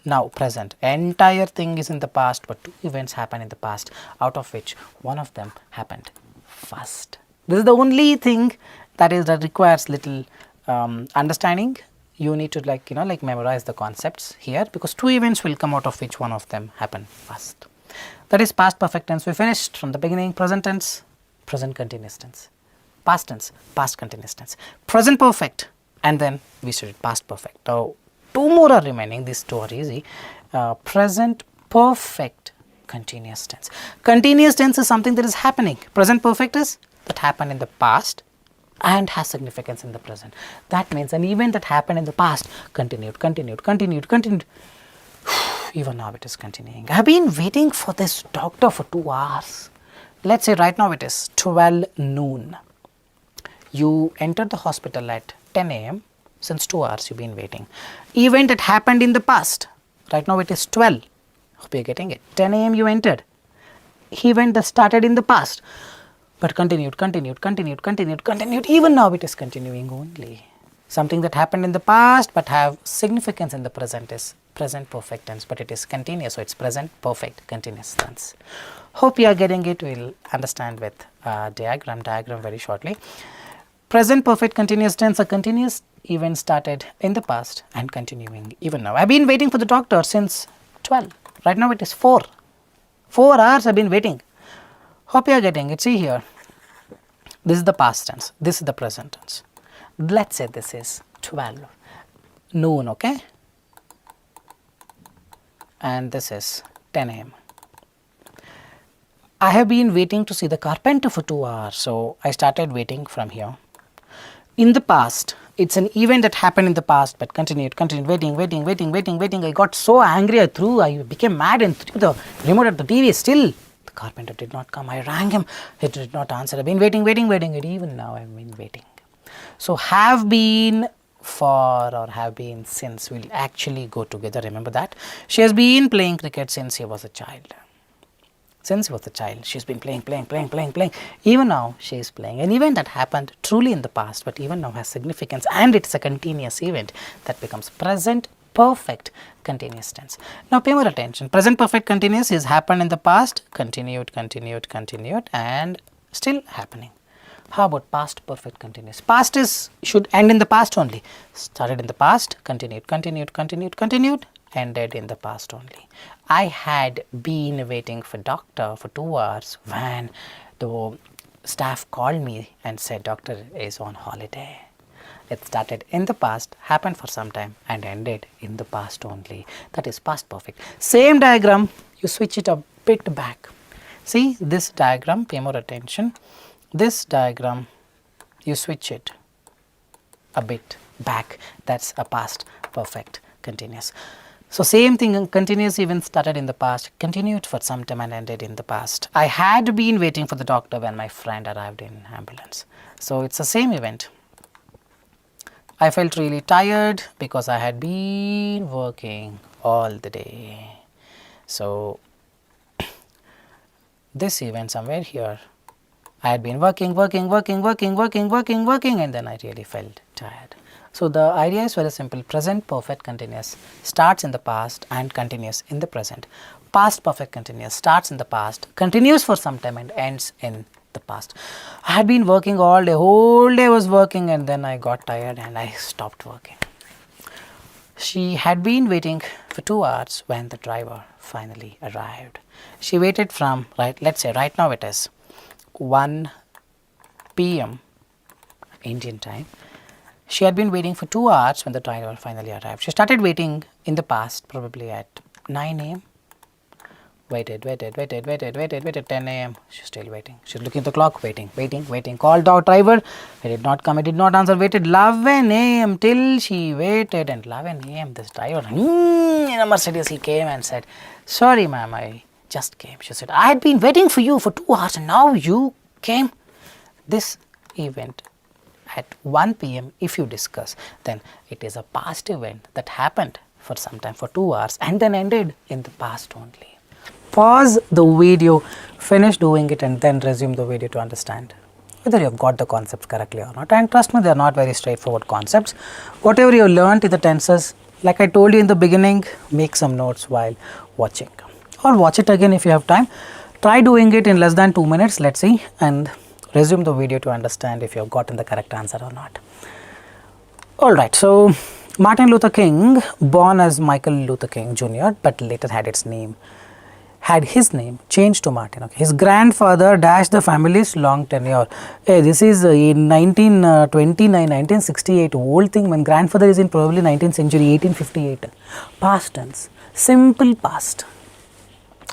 now present. Entire thing is in the past, but 2 events happened in the past, out of which one of them happened first. This is the only thing that requires little understanding. You need to like memorize the concepts here, because two events will come out of which one of them happen first. That is past perfect tense. We finished from the beginning. Present tense, present continuous tense. Past tense, past continuous tense. Present perfect, and then we studied past perfect. Now, two more are remaining. These two are easy. Present perfect continuous tense. Continuous tense is something that is happening. Present perfect is that happened in the past and has significance in the present. That means an event that happened in the past continued. Even now it is continuing. I have been waiting for this doctor for 2 hours. Let's say right now it is 12 noon. You entered the hospital at 10 a.m. Since 2 hours you have been waiting. Event that happened in the past. Right now it is 12. Hope you are getting it. 10 a.m. you entered. Event that started in the past, but continued. Even now it is continuing only. Something that happened in the past but have significance in the present is present perfect tense, but it is continuous, so it is present perfect continuous tense. Hope you are getting it. We will understand with diagram very shortly. Present perfect continuous tense, a continuous event started in the past and continuing even now. I have been waiting for the doctor since 12. Right now it is 4. 4 hours I have been waiting. Hope you are getting it. See here. This is the past tense. This is the present tense. Let's say this is 12 noon, okay? And this is 10 a.m. I have been waiting to see the carpenter for 2 hours, so I started waiting from here. In the past, it's an event that happened in the past but continued, waiting. I got so angry, I became mad and threw the remote at the TV. Still, the carpenter did not come. I rang him, he did not answer. I've been waiting, and even now I've been waiting. So, have been for or have been since will actually go together. Remember that. She has been playing cricket since she was a child. Since she was a child, she has been playing. Even now she is playing. An event that happened truly in the past but even now has significance, and it's a continuous event that becomes present perfect continuous tense. Now pay more attention. Present perfect continuous is happened in the past, continued and still happening. How about past perfect continuous? Past is should end in the past only. Started in the past, continued, ended in the past only. I had been waiting for doctor for 2 hours when the staff called me and said doctor is on holiday. It started in the past, happened for some time and ended in the past only. That is past perfect. Same diagram, you switch it a bit back. See this diagram, pay more attention. This diagram, you switch it a bit back. That's a past perfect continuous. So same thing, continuous event started in the past, continued for some time and ended in the past. I had been waiting for the doctor when my friend arrived in ambulance. So it's the same event. I felt really tired because I had been working all the day. So this event somewhere here, I had been working and then I really felt tired. So the idea is very simple. Present perfect continuous starts in the past and continues in the present. Past perfect continuous starts in the past, continues for some time and ends in the past. I had been working all day, whole day I was working, and then I got tired and I stopped working. She had been waiting for 2 hours when the driver finally arrived. She waited from, let's say right now it is 1 p.m. Indian time. She had been waiting for 2 hours when the driver finally arrived. She started waiting in the past, probably at 9 a.m. Waited, 10 a.m. She's still waiting. She's looking at the clock, waiting. Called out driver, he did not come, he did not answer, waited 11 a.m. till she waited, and 11 a.m. this driver in a Mercedes, he came and said, sorry ma'am, I just came. She said, I had been waiting for you for 2 hours and now you came. This event at 1 p.m. if you discuss, then it is a past event that happened for some time, for 2 hours, and then ended in the past only. Pause the video, finish doing it, and then resume the video to understand whether you have got the concepts correctly or not. And trust me, they are not very straightforward concepts. Whatever you learnt in the tenses, like I told you in the beginning, make some notes while watching, or watch it again if you have time. Try doing it in less than 2 minutes, let's see, and resume the video to understand if you have gotten the correct answer or not. Alright, so Martin Luther King, born as Michael Luther King Jr., but later had his name changed to Martin. Okay. His grandfather dashed the family's long tenure. Hey, this is in 1929, 1968, old thing. My grandfather is in probably 19th century, 1858. Past tense, simple past.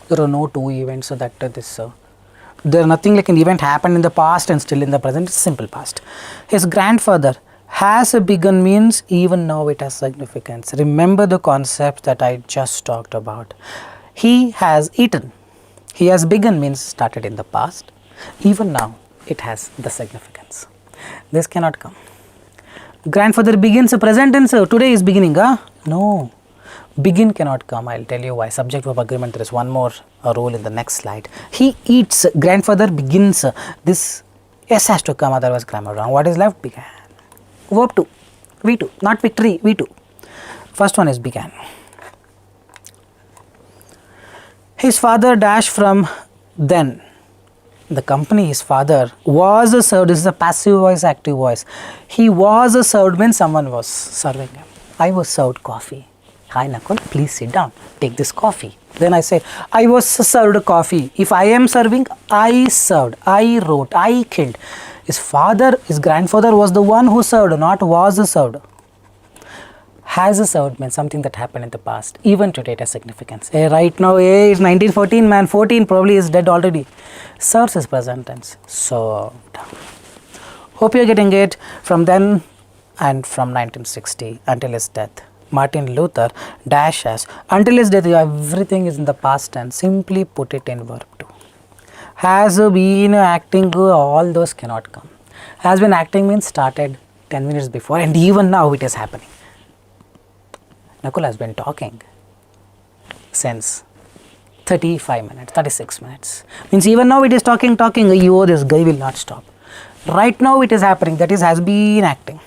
There are no two events, so that there are nothing like an event happened in the past and still in the present. It's simple past. His grandfather has begun means even now it has significance. Remember the concept that I just talked about. He has eaten. He has begun means started in the past. Even now it has the significance. This cannot come. Grandfather begins, present tense, today is beginning. No. Begin cannot come. I will tell you why. Subject verb agreement, there is one more rule in the next slide. He eats. Grandfather begins. This S has to come, otherwise grammar wrong. What is left? Began. Verb 2. V2. Not victory. V2. First one is began. His father dashed from then. The company, his father was served. This is a passive voice, active voice. He was served when someone was serving him. I was served coffee. Hi Nakul, please sit down. Take this coffee. Then I say, I was served coffee. If I am serving, I served. I wrote. I killed. His father, his grandfather was the one who served, not was served. Has served means something that happened in the past. Even today it has significance. Right now, it's 1914, man. 14 probably is dead already. Serves is present tense. Served. Hope you are getting it. From then and from 1960 until his death, Martin Luther dash as until his death, everything is in the past tense. Simply put it in verb 2. Has been acting, all those cannot come. Has been acting means started 10 minutes before, and even now it is happening. Nakul has been talking since 35 minutes, 36 minutes. Means even now it is talking. You, this guy will not stop. Right now it is happening. That is, has been acting.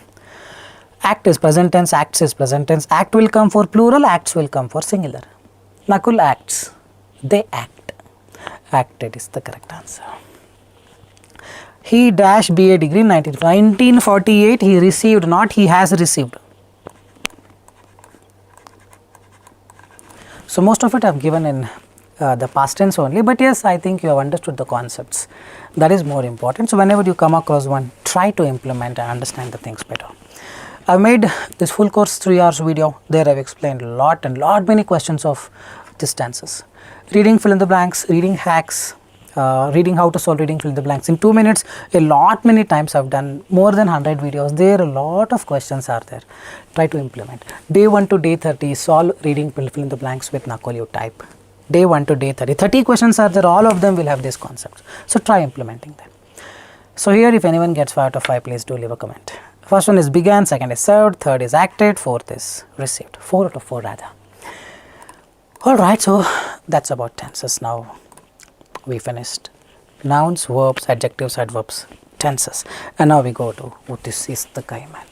Act is present tense, acts is present tense. Act will come for plural, acts will come for singular. Nakul acts. They act. Acted is the correct answer. He dashed BA degree in 1948. He received, not he has received. So most of it I have given in the past tense only, but yes, I think you have understood the concepts. That is more important. So whenever you come across one, try to implement and understand the things better. I have made this full course 3 hours video. There I have explained a lot many questions of these tenses. Reading fill in the blanks, reading hacks, reading how to solve reading fill in the blanks in 2 minutes. Many times I have done more than 100 videos. There a lot of questions are there. Try to implement. Day 1 to day 30, solve reading fill in the blanks with Nakul. You type. Day 1 to day 30. 30 questions are there. All of them will have these concepts. So try implementing them. So here, if anyone gets 5 out of 5, please do leave a comment. First one is began, second is served, third is acted, fourth is received. 4 out of 4 rather. Alright, so that's about tenses. Now we finished nouns, verbs, adjectives, adverbs, tenses. And now we go to, oh, this is the guy, man.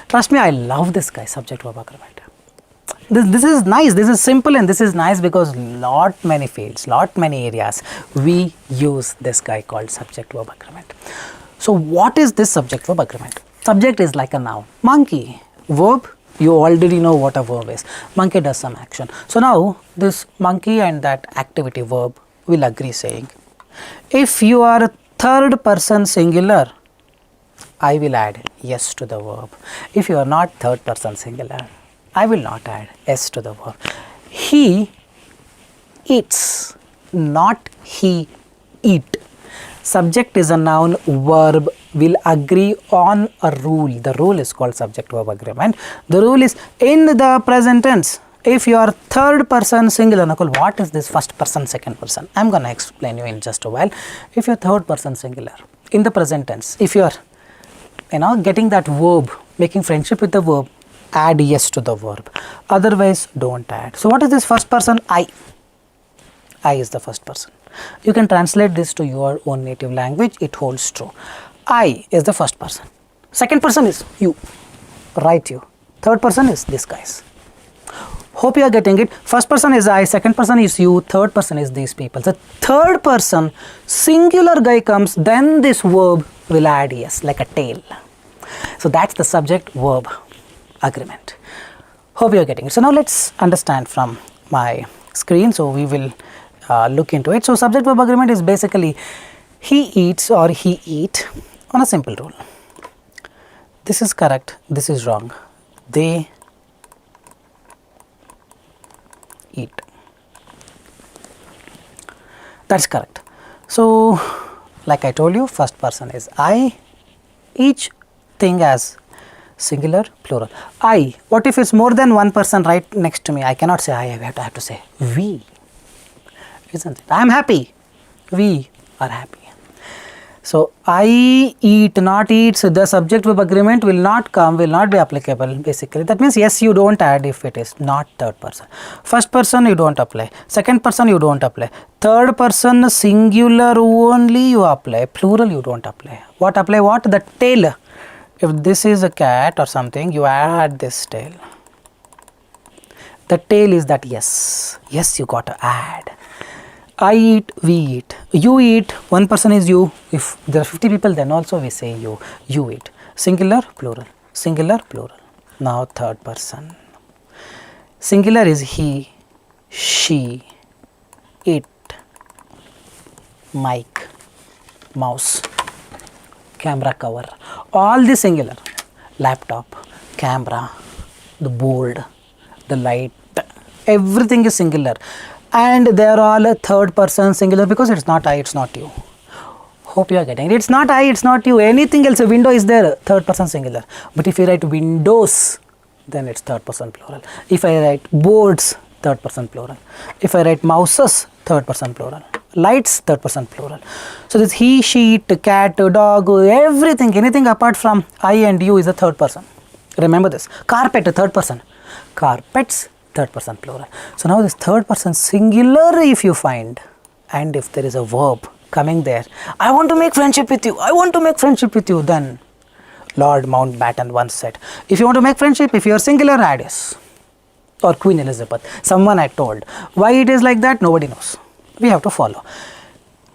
Trust me, I love this guy, subject verb agreement. This is nice, this is simple, and this is nice because many fields, many areas we use this guy called subject verb agreement. So what is this subject verb agreement? Subject is like a noun. Monkey. Verb, you already know what a verb is. Monkey does some action. So now this monkey and that activity verb will agree saying, if you are a third person singular, I will add yes to the verb. If you are not third person singular, I will not add s to the verb. He eats, not he eat. Subject is a noun, verb will agree on a rule. The rule is called subject verb agreement. The rule is in the present tense. If you are third person singular, Nakul, what is this first person, second person? I am going to explain you in just a while. If you are third person singular, in the present tense, if you are getting that verb, making friendship with the verb, add yes to the verb. Otherwise, don't add. So what is this first person? I. I is the first person. You can translate this to your own native language. It holds true. I is the first person. Second person is you. Right, you. Third person is this guys. Hope you are getting it. First person is I, second person is you, third person is these people. The third person singular guy comes, then this verb will add yes, like a tail. So that's the subject verb agreement. Hope you are getting it. So now let's understand from my screen. So we will look into it. So subject verb agreement is basically he eats or he eat on a simple rule. This is correct, this is wrong. They eat. That's correct. So like I told you, first person is I, each thing as singular, plural. I, what if it's more than one person right next to me? I cannot say I have to say we, isn't it? I am happy, we are happy. So I eat, not eats, the subject verb agreement will not come, will not be applicable basically. That means yes, you don't add if it is not third person. First person you don't apply, second person you don't apply, third person singular only you apply, plural you don't apply. What apply? What? The tail. If this is a cat or something, you add this tail. The tail is that yes, yes you got to add. I eat, we eat, you eat, one person is you. If there are 50 people, then also we say you eat. Singular, plural, singular, plural. Now third person. Singular is he, she, it, mic, mouse, camera cover, all the singular. Laptop, camera, the board, the light, everything is singular. And they are all a third person singular because it's not I, it's not you. Hope you are getting it. It's not I, it's not you. Anything else, a window is there, third person singular. But if you write windows, then it's third person plural. If I write boards, third person plural. If I write mouses, third person plural. Lights, third person plural. So this he, she, cat, dog, everything, anything apart from I and you is a third person. Remember this. Carpet, third person. Carpets, third person plural. So now this third person singular if you find, and if there is a verb coming there, I want to make friendship with you, I want to make friendship with you, then Lord Mountbatten once said, if you want to make friendship, if you are singular, add yes. Or Queen Elizabeth, someone I told. Why it is like that, nobody knows. We have to follow.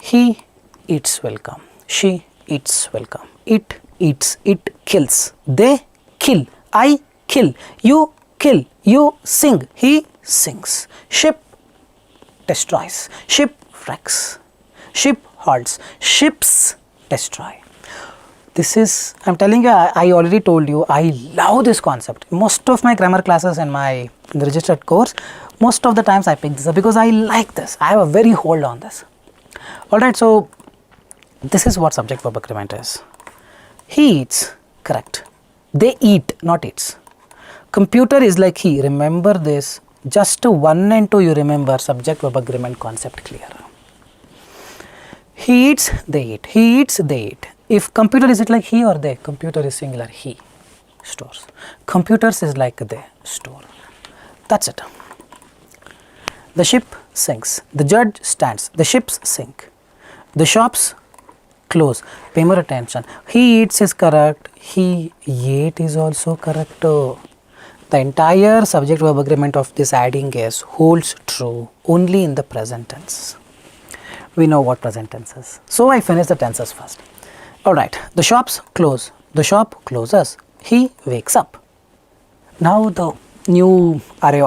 He eats welcome, she eats welcome, it eats, it kills, they kill, I kill, you kill, you sing, he sings. Ship destroys, ship wrecks, ship halts, ships destroy. This is, I am telling you, I already told you, I love this concept. Most of my grammar classes in my registered course, most of the times I pick this up because I like this. I have a very hold on this. Alright, so this is what subject verb agreement is. He eats, correct. They eat, not eats. Computer is like he, remember this, just 1 and 2 you remember, subject verb agreement concept clear. He eats, they eat, he eats, they eat. If computer, is it like he or they? Computer is singular, he stores. Computers is like they store. That's it. The ship sinks, the judge stands, the ships sink, the shops close. Pay more attention. He eats is correct, he ate is also correct. The entire subject verb agreement of this adding is holds true only in the present tense. We know what present tense is. So I finish the tenses first. Alright, the shops close, the shop closes, he wakes up. Now the new area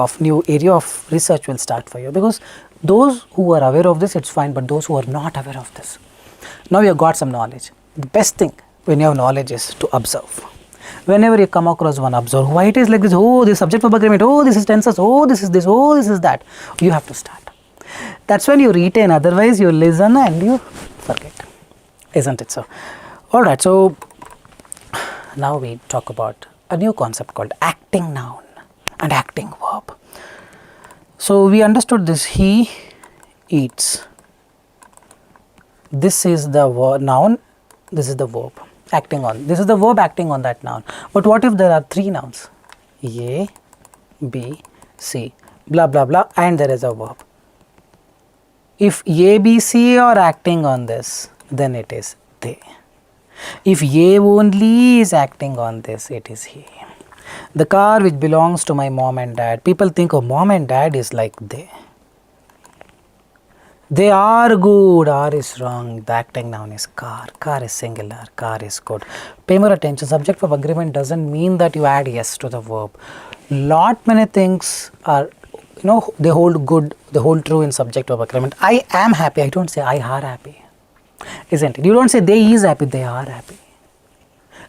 of research will start for you, because those who are aware of this, it's fine, but those who are not aware of this, now you have got some knowledge. The best thing when you have knowledge is to observe. Whenever you come across one, observe why it is like this. Oh, this subject verb agreement, oh, this is tenses, oh, this is this, oh, this is that. You have to start. That's when you retain, otherwise you listen and you forget, isn't it so? Alright, so now we talk about a new concept called acting noun and acting verb. So we understood this, he eats. This is the noun, this is the verb acting on. This is the verb acting on that noun. But what if there are 3 nouns? A, B, C, blah blah blah, and there is a verb. If A, B, C are acting on this, then it is they. If A only is acting on this, it is he. The car which belongs to my mom and dad. People think, oh, mom and dad is like they. They are good. R is wrong. The acting noun is car. Car is singular. Car is good. Pay more attention. Subject verb agreement doesn't mean that you add yes to the verb. Lot many things are, they hold good, they hold true in subject verb agreement. I am happy. I don't say I are happy. Isn't it? You don't say they is happy. They are happy.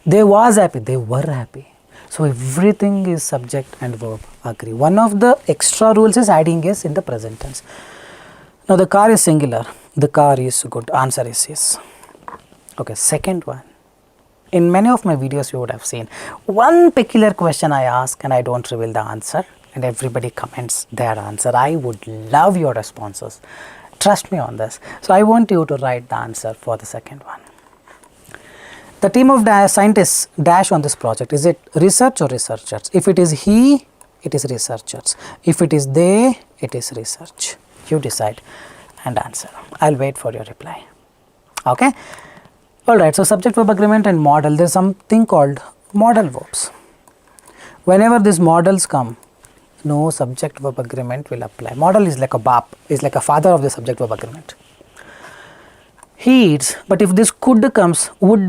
They was happy. They were happy. So everything is subject and verb agree. One of the extra rules is adding yes in the present tense. Now the car is singular. The car is good. Answer is yes. Okay, second one. In many of my videos you would have seen one peculiar question I ask and I don't reveal the answer and everybody comments their answer. I would love your responses. Trust me on this. So I want you to write the answer for the second one. The team of scientists dash on this project. Is it research or researchers? If it is he, it is researchers. If it is they, it is research. You decide and answer. I'll wait for your reply. Okay. Alright, so subject verb agreement and model. There's something called modal verbs. Whenever these modals come, no subject verb agreement will apply. Modal is like a bap, is like a father of the subject verb agreement. He eats, but if this could comes, would,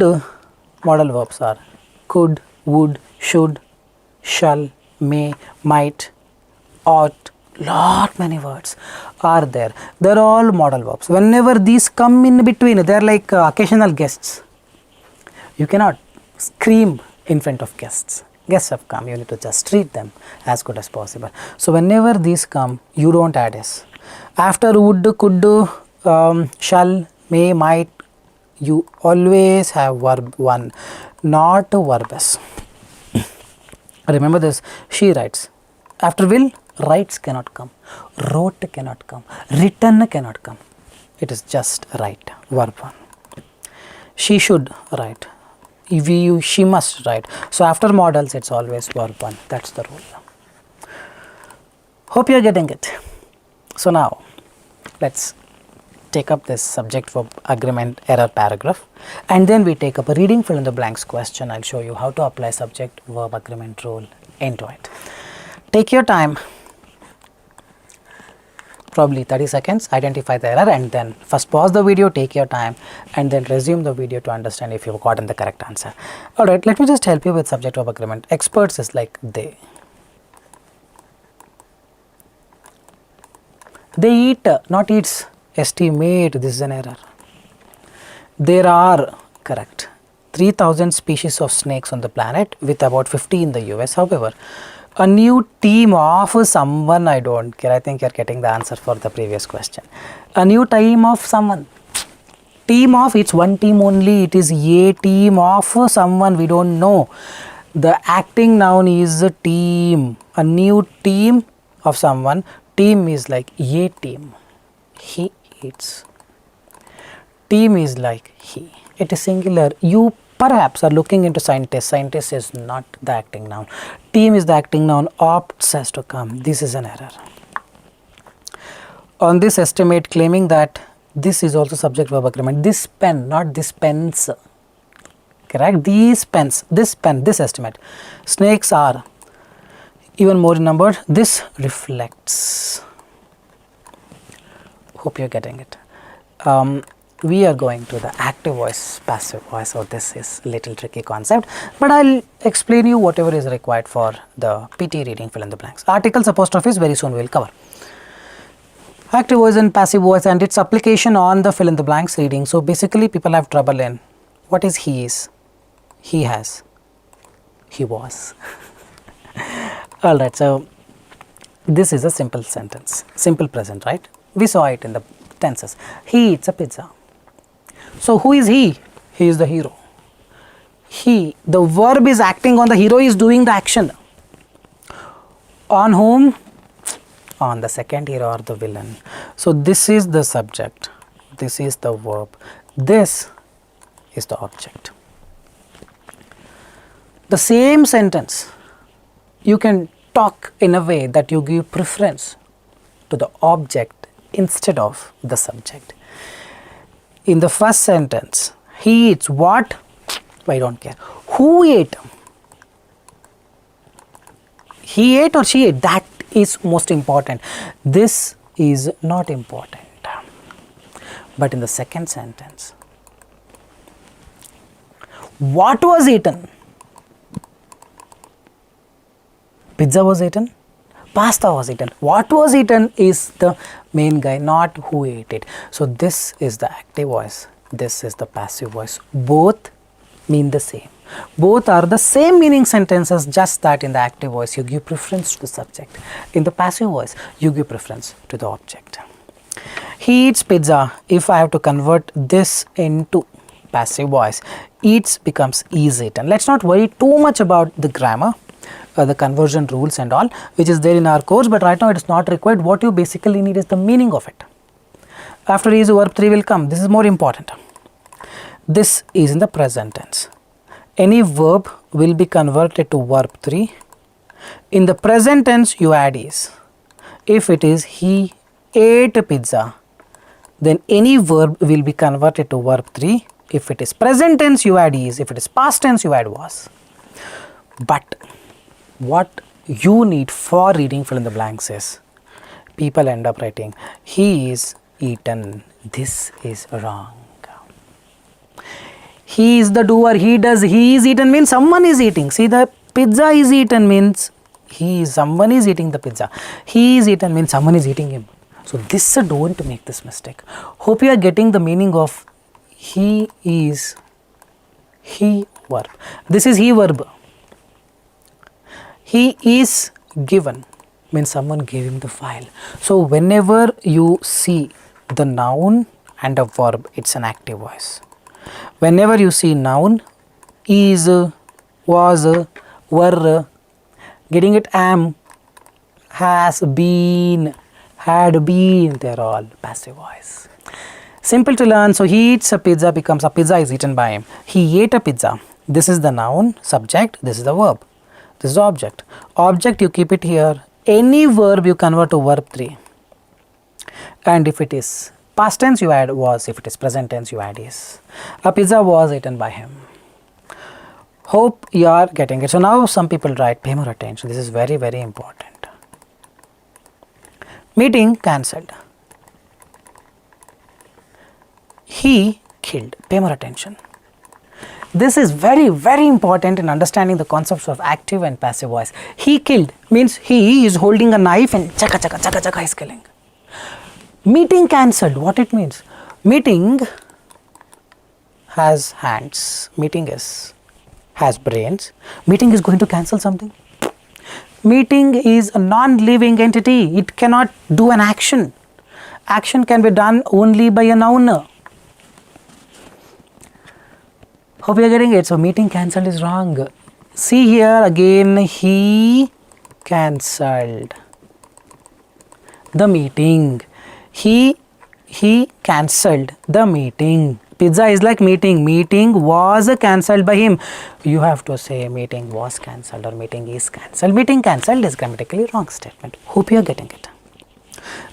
modal verbs are could, would, should, shall, may, might, ought. Lot many words are there. They're all modal verbs. Whenever these come in between, they're like occasional guests. You cannot scream in front of guests. Guests have come, you need to just treat them as good as possible. So whenever these come, you don't add s. After would, could, shall, may, might, you always have verb 1, not verb s. Remember this, she writes. After will, writes cannot come, wrote cannot come, written cannot come. It is just write, verb 1. She should write, she must write. So after modals, it's always verb 1. That's the rule. Hope you are getting it. So now, let's take up this subject verb agreement error paragraph and then we take up a reading fill in the blanks question. I'll show you how to apply subject verb agreement rule into it. Take your time, probably 30 seconds, identify the error and then first pause the video, take your time and then resume the video to understand if you've gotten the correct answer. Alright, let me just help you with subject verb agreement. Experts is like they. They eat, not eats, estimate, this is an error. There are, correct, 3,000 species of snakes on the planet with about 50 in the US. However, a new team of someone, I don't care, I think you're getting the answer for the previous question. A new team of someone. Team of, it's one team only, it is a team of someone, we don't know. The acting noun is a team. A new team of someone. Team is like a team. He eats. Team is like he. It is singular. You perhaps are looking into scientist. Scientist is not the acting noun. Team is the acting noun. Opts has to come. This is an error. On this estimate, claiming that this is also subject verb agreement. This pen, not this pens. Correct? These pens, this pen, this estimate. Snakes are even more numbered. This reflects. Hope you're getting it. We are going to the active voice, passive voice. So this is a little tricky concept, but I'll explain you whatever is required for the PT reading fill in the blanks. Articles, apostrophes, very soon we'll cover. Active voice and passive voice and its application on the fill in the blanks reading. So basically people have trouble in what is he is, he has, he was. Alright, so this is a simple sentence, simple present, right? We saw it in the tenses. He eats a pizza. So who is he? He is the hero. He, the verb is acting on the hero, is doing the action. On whom? On the second hero or the villain. So this is the subject. This is the verb. This is the object. The same sentence, you can talk in a way that you give preference to the object instead of the subject. In the first sentence, he eats what? I don't care. Who ate? He ate or she ate, that is most important. This is not important. But in the second sentence, what was eaten? Pizza was eaten, pasta was eaten. What was eaten is the main guy, not who ate it. So this is the active voice, this is the passive voice. Both mean the same. Both are the same meaning sentences, just that in the active voice you give preference to the subject. In the passive voice you give preference to the object. He eats pizza. If I have to convert this into passive voice, eats becomes is eaten. Let's not worry too much about the grammar, the conversion rules and all, which is there in our course, but right now it is not required. What you basically need is the meaning of it. After is, verb 3 will come. This is more important. This is in the present tense. Any verb will be converted to verb 3. In the present tense you add is. If it is he ate pizza, then any verb will be converted to verb 3. If it is present tense you add is, if it is past tense you add was. But what you need for reading fill in the blanks is, people end up writing he is eaten. This is wrong. He is the doer, he does, he is eaten means someone is eating. See, the pizza is eaten means someone is eating the pizza. He is eaten means someone is eating him. So this, don't make this mistake. Hope you are getting the meaning of he is, he verb. This is he verb. He is given means someone gave him the file. So whenever you see the noun and a verb, it's an active voice. Whenever you see noun, is, was, were, getting it am, has been, had been, they are all passive voice. Simple to learn. So he eats a pizza becomes a pizza is eaten by him. He ate a pizza. This is the noun, subject, this is the verb. This is the object. Object you keep it here. Any verb you convert to verb 3. And if it is past tense you add was, if it is present tense you add is. A pizza was eaten by him. Hope you are getting it. So now some people write, pay more attention, this is very very important. Meeting cancelled. He killed. Pay more attention. This is very very important in understanding the concepts of active and passive voice. He killed means he is holding a knife and chaka chaka chaka chaka is killing. Meeting cancelled, what it means? Meeting has hands, meeting has brains, meeting is going to cancel something. Meeting is a non-living entity, it cannot do an action. Action can be done only by a noun. Hope you are getting it. So meeting cancelled is wrong. See here again, he cancelled the meeting. He cancelled the meeting. Pizza is like meeting. Meeting was cancelled by him. You have to say meeting was cancelled or meeting is cancelled. Meeting cancelled is grammatically wrong statement. Hope you are getting it.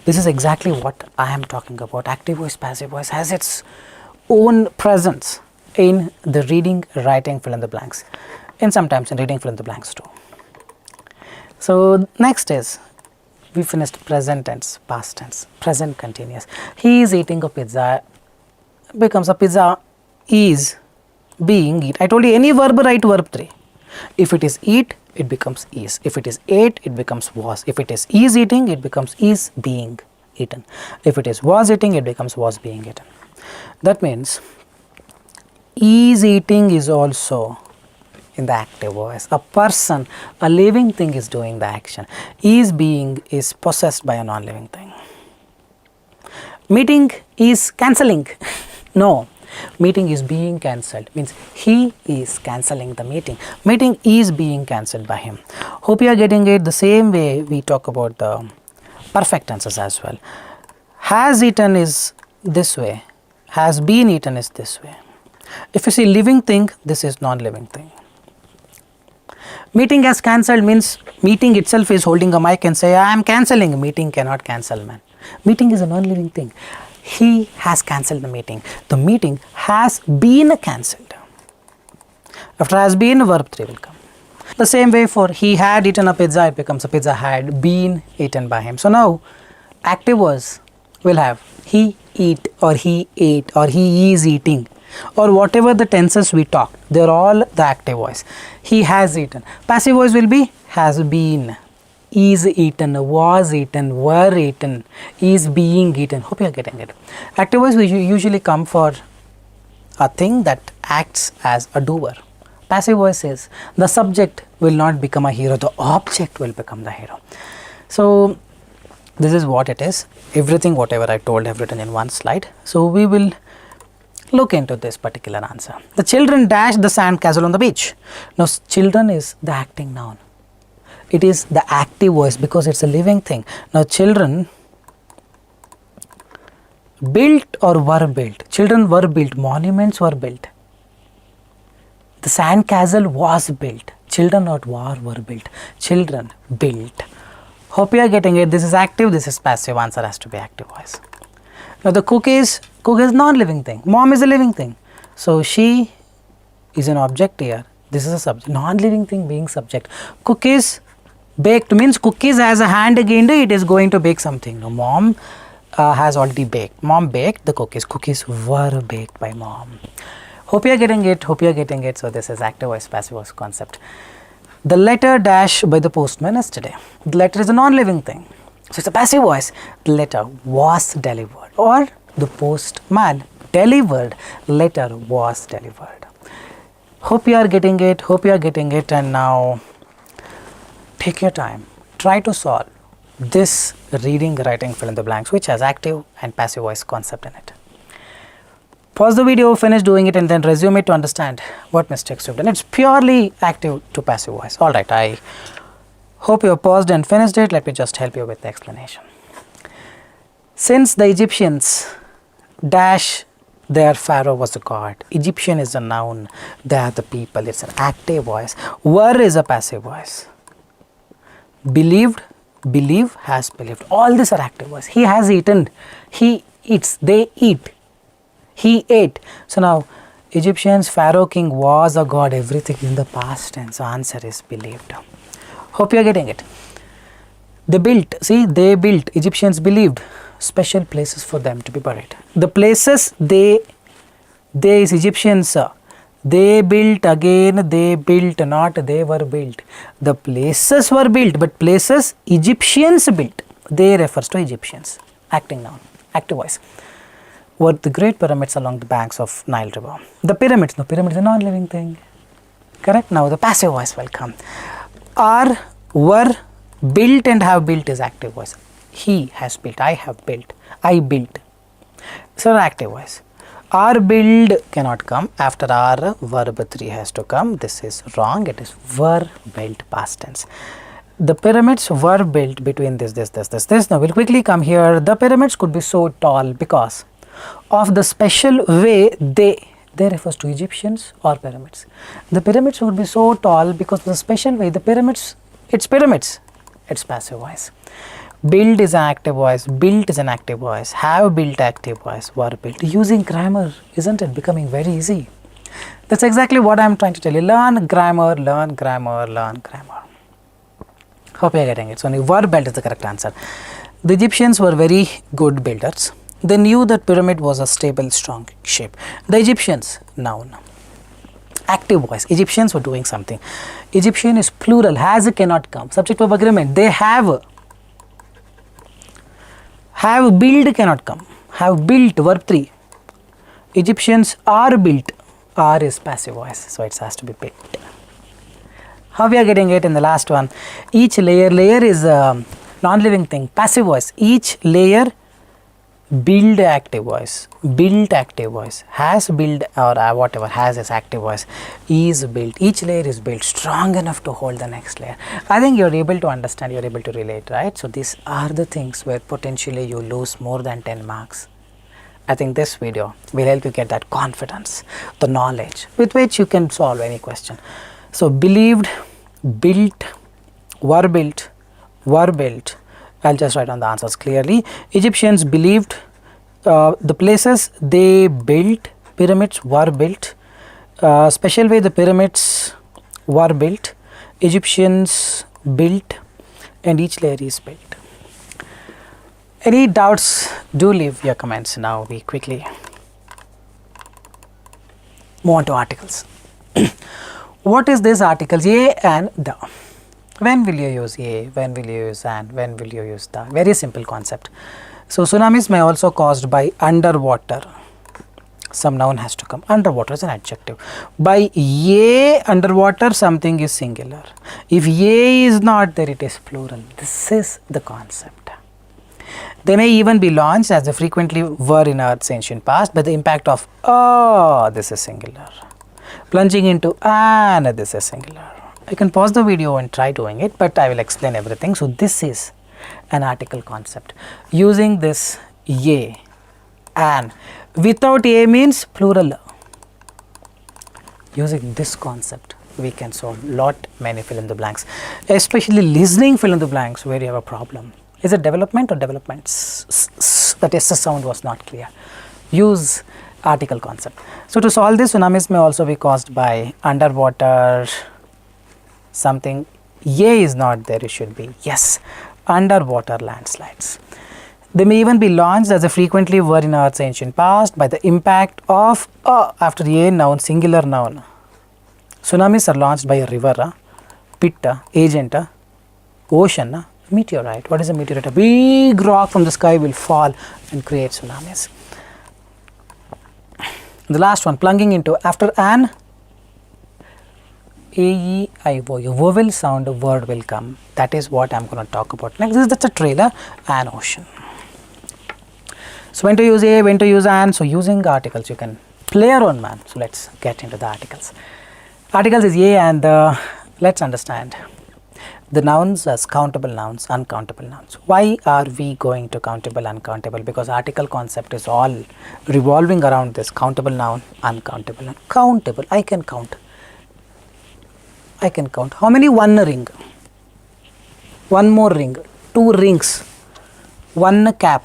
This is exactly what I am talking about. Active voice, passive voice has its own presence in the reading, writing, fill in the blanks, and sometimes in reading, fill in the blanks too. So next is, we finished present tense, past tense, present continuous. He is eating a pizza becomes a pizza is being eat. I told you any verb write verb 3. If it is eat, it becomes is. If it is ate, it becomes was. If it is eating, it becomes is being eaten. If it is was eating, it becomes was being eaten. That means is eating is also in the active voice. A person, a living thing is doing the action. Is being is possessed by a non-living thing. Meeting is cancelling. No, meeting is being cancelled, means he is cancelling the meeting. Meeting is being cancelled by him. Hope you are getting it. The same way we talk about the perfect tenses as well. Has eaten is this way. Has been eaten is this way. If you see living thing, this is non-living thing. Meeting has cancelled means meeting itself is holding a mic and say, I am cancelling. Meeting cannot cancel, man. Meeting is a non-living thing. He has cancelled the meeting. The meeting has been cancelled. After has been, verb 3 will come. The same way for he had eaten a pizza, it becomes a pizza had been eaten by him. So now active voice will have he eat or he ate or he is eating or whatever the tenses we talk, they are all the active voice. He has eaten. Passive voice will be has been, is eaten, was eaten, were eaten, is being eaten. Hope you are getting it. Active voice will usually come for a thing that acts as a doer. Passive voice is the subject will not become a hero, the object will become the hero. So this is what it is. Everything whatever I told I have written in one slide. So we will look into this particular answer. The children dashed the sandcastle on the beach. Now children is the acting noun. It is the active voice because it's a living thing. Now children built or were built. Children were built. Monuments were built. The sandcastle was built. Children not were built. Children built. Hope you are getting it. This is active, this is passive. Answer has to be active voice. Now the cook is non-living thing. Mom is a living thing. So she is an object here. This is a subject. Non-living thing being subject. Cook is baked means cookies has a hand again, it is going to bake something. Now mom has already baked. Mom baked the cookies. Cookies were baked by mom. Hope you are getting it. Hope you are getting it. So this is active voice, passive voice concept. The letter dash by the postman yesterday. The letter is a non-living thing. So it's a passive voice. The letter was delivered or the postman delivered. Letter was delivered. Hope you are getting it. Hope you are getting it. And now take your time. Try to solve this reading, writing, fill in the blanks which has active and passive voice concept in it. Pause the video, finish doing it and then resume it to understand what mistakes you've done. It's purely active to passive voice. Alright, I hope you have paused and finished it. Let me just help you with the explanation. Since the Egyptians dash their pharaoh was a god, Egyptian is a noun, they are the people, it's an active voice. Were is a passive voice. Believed, believe, has believed. All these are active voice. He has eaten, he eats, they eat. He ate. So now Egyptians, Pharaoh king was a god, everything in the past tense. So answer is believed. Hope you are getting it. They built, see they built, Egyptians believed special places for them to be buried. The places they is Egyptians, they built again, they built, not they were built. The places were built, but places Egyptians built. They refers to Egyptians. Acting noun, active voice. Were the great pyramids along the banks of Nile river. The pyramids, no, pyramid is a non-living thing. Correct? Now the passive voice will come. Are, were, built and have built is active voice. He has built, I have built, I built. So active voice. Are build cannot come. After are, verb 3 has to come. This is wrong. It is were built past tense. The pyramids were built between this. Now we'll quickly come here. The pyramids could be so tall because of the special way they refers to Egyptians or pyramids. The pyramids would be so tall because of the special way the pyramids, it's passive voice. Build is an active voice, built is an active voice, have built active voice, were built. Using grammar, isn't it becoming very easy? That's exactly what I'm trying to tell you. Learn grammar, learn grammar, learn grammar. Hope you're getting it. So only were built is the correct answer. The Egyptians were very good builders. They knew that pyramid was a stable, strong shape. The Egyptians, noun. Active voice. Egyptians were doing something. Egyptian is plural. Has cannot come. Subject verb agreement. They have. Have build cannot come. Have built, verb 3. Egyptians are built. Are is passive voice. So it has to be built. How we are getting it in the last one? Each layer is a non-living thing. Passive voice. Each layer build active voice, built active voice, has build or whatever has is active voice, is built. Each layer is built strong enough to hold the next layer. I think you're able to understand, you're able to relate, right? So these are the things where potentially you lose more than 10 marks. I think this video will help you get that confidence, the knowledge with which you can solve any question. So believed, built, were built, I'll just write down the answers clearly. Egyptians believed, the places they built, pyramids were built, special way the pyramids were built, Egyptians built, and each layer is built. Any doubts? Do leave your comments. Now we quickly move on to articles. What is this articles? A and the. When will you use a? When will you use and? When will you use the? Very simple concept. So tsunamis may also caused by underwater. Some noun has to come. Underwater is an adjective. By a underwater, something is singular. If a is not there, it is plural. This is the concept. They may even be launched, as they frequently were in Earth's ancient past, by the impact of this is singular. Plunging into an, this is singular. I can pause the video and try doing it, but I will explain everything. So this is an article concept. Using this a, an. Without a means plural. Using this concept, we can solve many fill in the blanks, especially listening fill in the blanks where you have a problem. Is it development or developments? That S sound was not clear. Use article concept. So to solve this, tsunamis may also be caused by underwater something. A is not there, it should be yes, underwater landslides. They may even be launched, as they frequently were in Earth's ancient past, by the impact of after a noun, singular noun. Tsunamis are launched by a river, pit, agent, ocean, meteorite. What is a meteorite? A big rock from the sky will fall and create tsunamis. The last one, plunging into, after an A-E-I-O, vowel sound, a word will come. That is what I am going to talk about next. This is just a trailer, an ocean. So when to use a, when to use an. So using articles, you can play your own man. So let's get into the articles. Articles is a and the. Let's understand the nouns as countable nouns, uncountable nouns. Why are we going to countable, uncountable? Because article concept is all revolving around this countable noun, uncountable noun. Countable, I can count. I can count. How many? One ring, one more ring, two rings, one cap,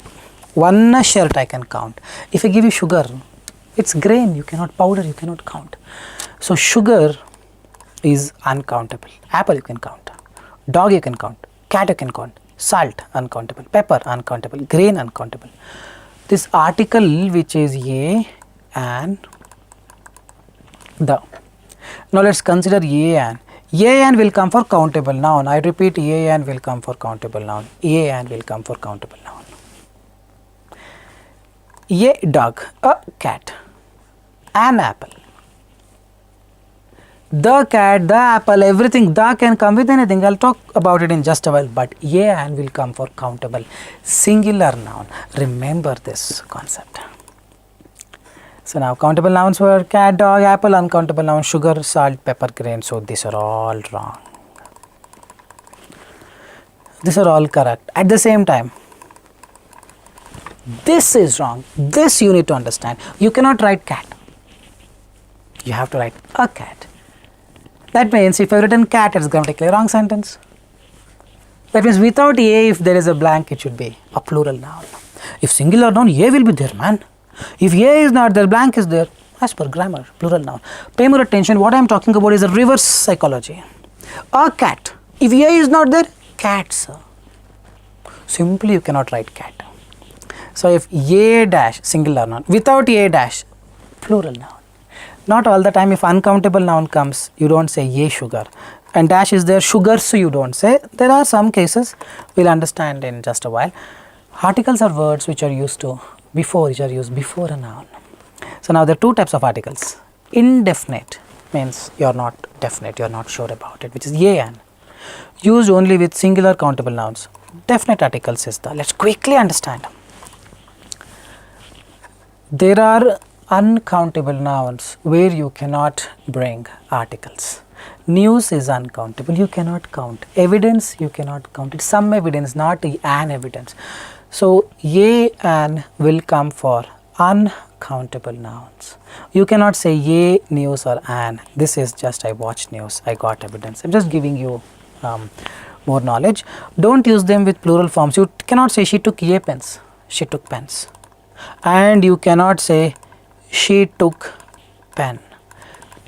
one shirt I can count. If I give you sugar, it's grain, you cannot powder, you cannot count. So sugar is uncountable. Apple you can count, dog you can count, cat you can count, salt uncountable, pepper uncountable, grain uncountable. This article which is a and the. Now let's consider a and. A and will come for countable noun. I repeat, a and will come for countable noun. A and will come for countable noun. A dog, a cat, an apple. The cat, the apple, everything, the can come with anything. I'll talk about it in just a while, but a and will come for countable singular noun. Remember this concept. So now countable nouns were cat, dog, apple, uncountable nouns, sugar, salt, pepper, grain. So these are all wrong. These are all correct. At the same time, this is wrong. This you need to understand. You cannot write cat. You have to write a cat. That means if I have written cat, it is grammatically wrong sentence. That means without a, if there is a blank, it should be a plural noun. If singular noun, a will be there, man. If a is not there, blank is there, as per grammar, plural noun. Pay more attention. What I am talking about is a reverse psychology. A cat. If a is not there, cats. Simply you cannot write cat. So if a dash, singular noun, without a dash, plural noun. Not all the time. If uncountable noun comes, you don't say a sugar, and dash is there, sugar, so you don't say. There are some cases, we'll understand in just a while. Articles are words which are used before a noun. So now there are two types of articles. Indefinite means you are not definite, you are not sure about it, which is a and. Used only with singular countable nouns. Definite articles is the. Let's quickly understand. There are uncountable nouns where you cannot bring articles. News is uncountable, you cannot count. Evidence, you cannot count. It's some evidence, not an evidence. So a and will come for uncountable nouns. You cannot say a, news or an. This is just I watched news, I got evidence. I'm just giving you more knowledge. Don't use them with plural forms. You cannot say she took a pens, she took pens. And you cannot say she took pen.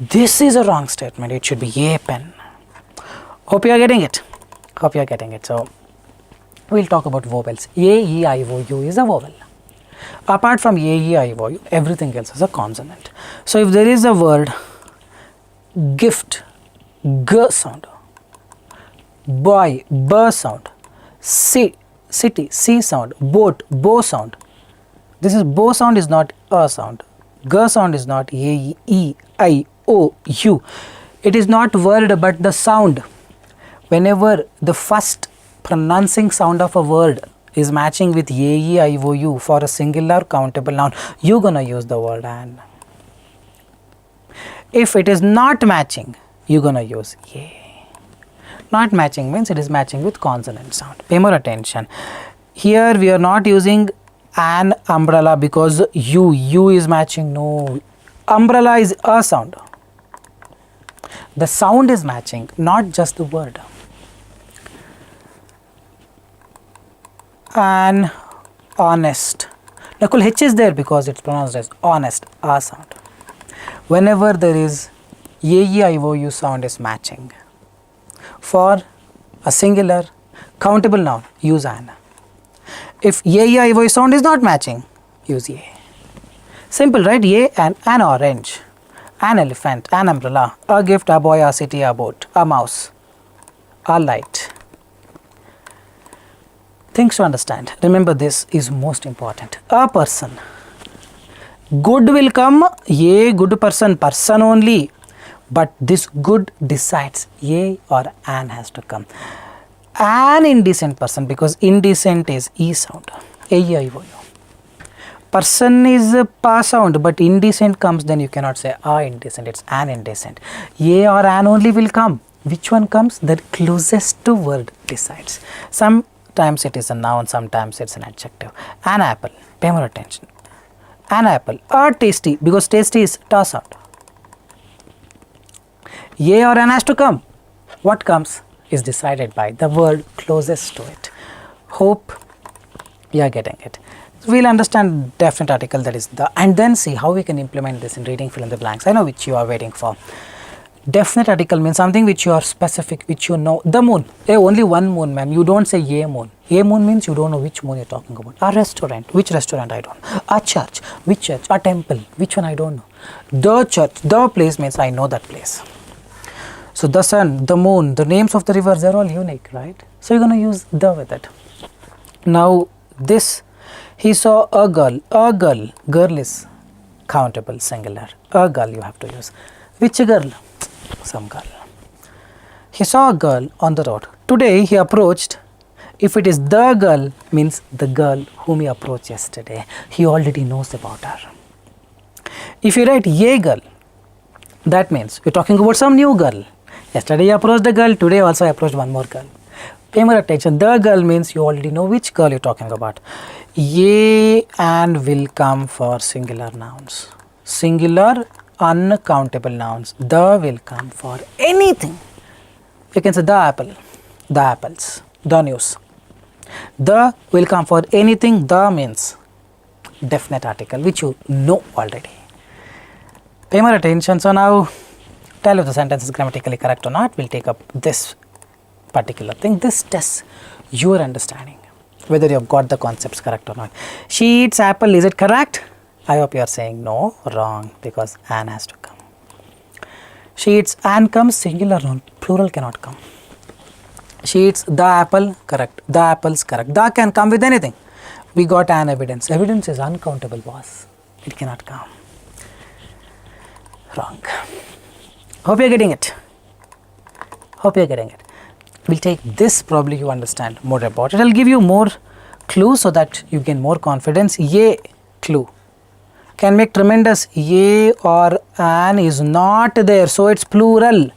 This is a wrong statement. It should be a pen. Hope you are getting it. Hope you are getting it. So we'll talk about vowels. A, E, I, O, U is a vowel. Apart from A, E, I, O, U, everything else is a consonant. So if there is a word gift, G sound, boy, B sound, city, C sound, boat, bo sound. This is bo sound is not a sound. G sound is not A, E, I, O, U. It is not word but the sound. Whenever the first pronouncing sound of a word is matching with A, E, I, O, U for a singular countable noun, you're gonna use the word an. If it is not matching, you're gonna use A. Not matching means it is matching with consonant sound. Pay more attention. Here we are not using an umbrella because U is matching. No, umbrella is a sound. The sound is matching, not just the word. An honest. Nakul, H is there because it's pronounced as honest, a sound. Whenever there is A, E, I, O, U sound is matching, for a singular countable noun, use an. If A, E, I, O, U sound is not matching, use A. Simple, right? A, an orange, an elephant, an umbrella, a gift, a boy, a city, a boat, a mouse, a light. Things to understand. Remember, this is most important. A person. Good will come, a good person only. But this good decides A or an has to come. An indecent person, because indecent is E sound. A, E, I, O, U. Person is a pa sound, but indecent comes, then you cannot say a indecent, it's an indecent. A or an only will come. Which one comes? The closest to word decides. Sometimes it is a noun, sometimes it's an adjective. An apple, pay more attention. An apple, a tasty, because tasty is ta sound. A or an has to come. What comes is decided by the word closest to it. Hope you are getting it. We'll understand definite article, that is the, and then see how we can implement this in reading fill in the blanks. I know which you are waiting for. Definite article means something which you are specific, which you know. The moon, only one moon, ma'am. You don't say a moon. A moon means you don't know which moon you're talking about. A restaurant, which restaurant I don't know. A church, which church? A temple, which one I don't know. The church, the place means I know that place. So the sun, the moon, the names of the rivers, they're all unique, right? So you're going to use the with it. Now this, he saw a girl, girl is countable, singular. A girl you have to use. Which girl? Some girl. He saw a girl on the road. Today he approached, if it is the girl, means the girl whom he approached yesterday. He already knows about her. If you write a girl, that means you're talking about some new girl. Yesterday you approached a girl, today also I approached one more girl. Pay more attention. The girl means you already know which girl you're talking about. A and will come for singular nouns. Singular uncountable nouns. The will come for anything. You can say the apple, the apples, the news. The will come for anything. The means definite article which you know already. Pay more attention. So now tell if the sentence is grammatically correct or not. We'll take up this particular thing. This tests your understanding, whether you have got the concepts correct or not. She eats apple, is it correct? I hope you are saying no, wrong, because an has to come. She eats, an comes, singular noun, plural cannot come. She eats the apple, correct. The apple's correct. The can come with anything. We got an evidence. Evidence is uncountable, boss. It cannot come. Wrong. Hope you are getting it. Hope you are getting it. We'll take this, probably you understand more about it. I'll give you more clues so that you gain more confidence. A clue can make tremendous. A or an is not there, so it's plural.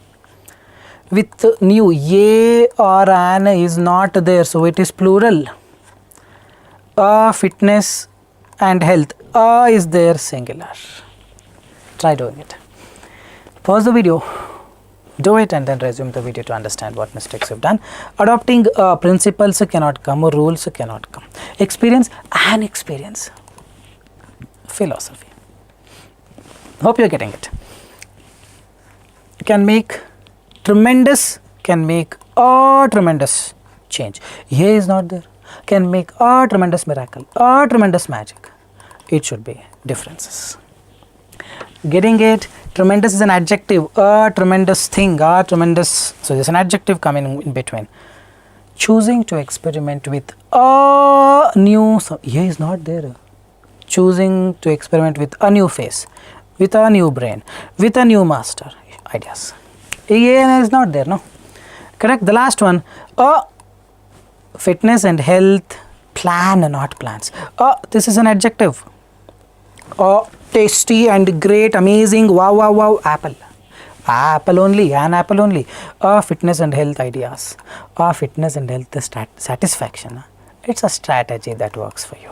With new, A or an is not there, so it is plural. Fitness and health, is there, singular. Try doing it. Pause the video, do it, and then resume the video to understand what mistakes you've done. Adopting principles cannot come, rules cannot come. Experience and experience. Philosophy. Hope you're getting it. Can make tremendous, can make a tremendous change. A is not there, can make a tremendous miracle, a tremendous magic. It should be differences. Getting it? Tremendous is an adjective, a tremendous thing, a tremendous, so there's an adjective coming in between. Choosing to experiment with a new, so A is not there. Choosing to experiment with a new face, with a new brain, with a new master ideas. A is not there, no? Correct. The last one, a fitness and health plan, not plans. This is an adjective. A tasty and great, amazing, wow, wow, wow, apple. Apple only, an apple only. A fitness and health ideas. A fitness and health satisfaction. It's a strategy that works for you.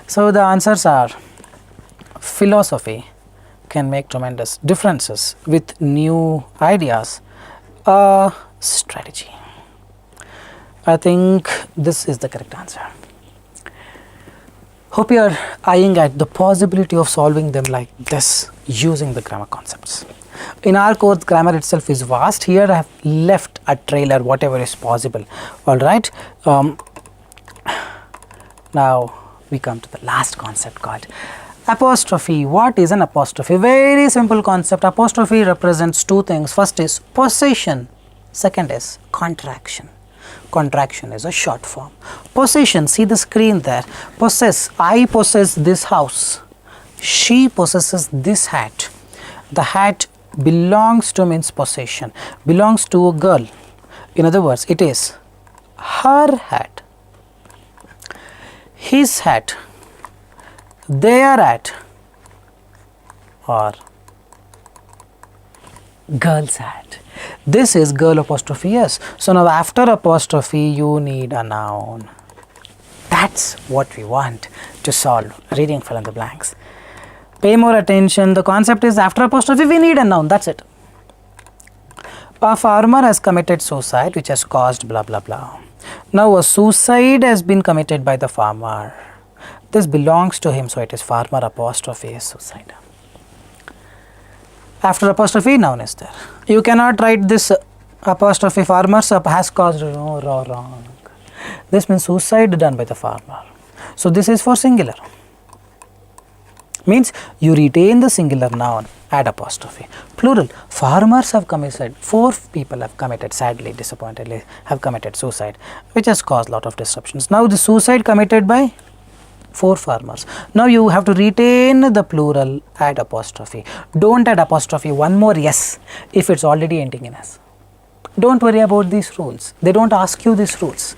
So the answers are philosophy can make tremendous differences with new ideas. A strategy. I think this is the correct answer. Hope you are eyeing at the possibility of solving them like this using the grammar concepts. In our course, grammar itself is vast. Here I have left a trailer, whatever is possible. Alright. Now we come to the last concept called apostrophe. What is an apostrophe? Very simple concept. Apostrophe represents two things. First is possession. Second is contraction. Contraction is a short form. Possession, see the screen there. Possess, I possess this house. She possesses this hat. The hat belongs to means possession, belongs to a girl. In other words, it is her hat, his hat, their hat, or girl's hat. This is girl apostrophe s. So now after apostrophe you need a noun. That's what we want to solve reading fill in the blanks. Pay more attention. The concept is after apostrophe we need a noun. That's it. A farmer has committed suicide which has caused blah blah blah. Now a suicide has been committed by the farmer. This belongs to him, so it is farmer apostrophe s suicide. After apostrophe noun is there. You cannot write this apostrophe farmers has caused, no, wrong. This means suicide done by the farmer. So this is for singular. Means you retain the singular noun, add apostrophe. Plural, farmers have committed, 4 people have committed, sadly, disappointedly, have committed suicide, which has caused lot of disruptions. Now the suicide committed by 4 farmers. Now you have to retain the plural, add apostrophe. Don't add apostrophe, one more yes, if it's already ending in s. Don't worry about these rules. They don't ask you these rules.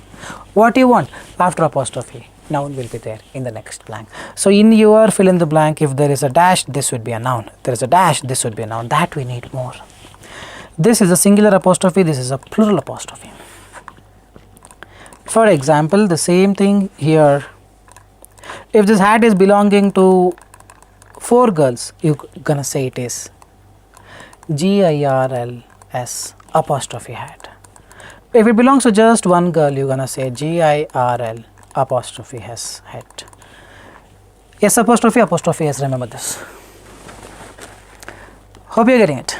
What you want after apostrophe, noun will be there in the next blank. So in your fill in the blank, if there is a dash, this would be a noun. There is a dash, this would be a noun. That we need more. This is a singular apostrophe, this is a plural apostrophe. For example, the same thing here. If this hat is belonging to 4 girls, you're gonna say it is GIRLS apostrophe hat. If it belongs to just one girl, you're gonna say GIRL apostrophe s hat. S apostrophe s, remember this. Hope you're getting it.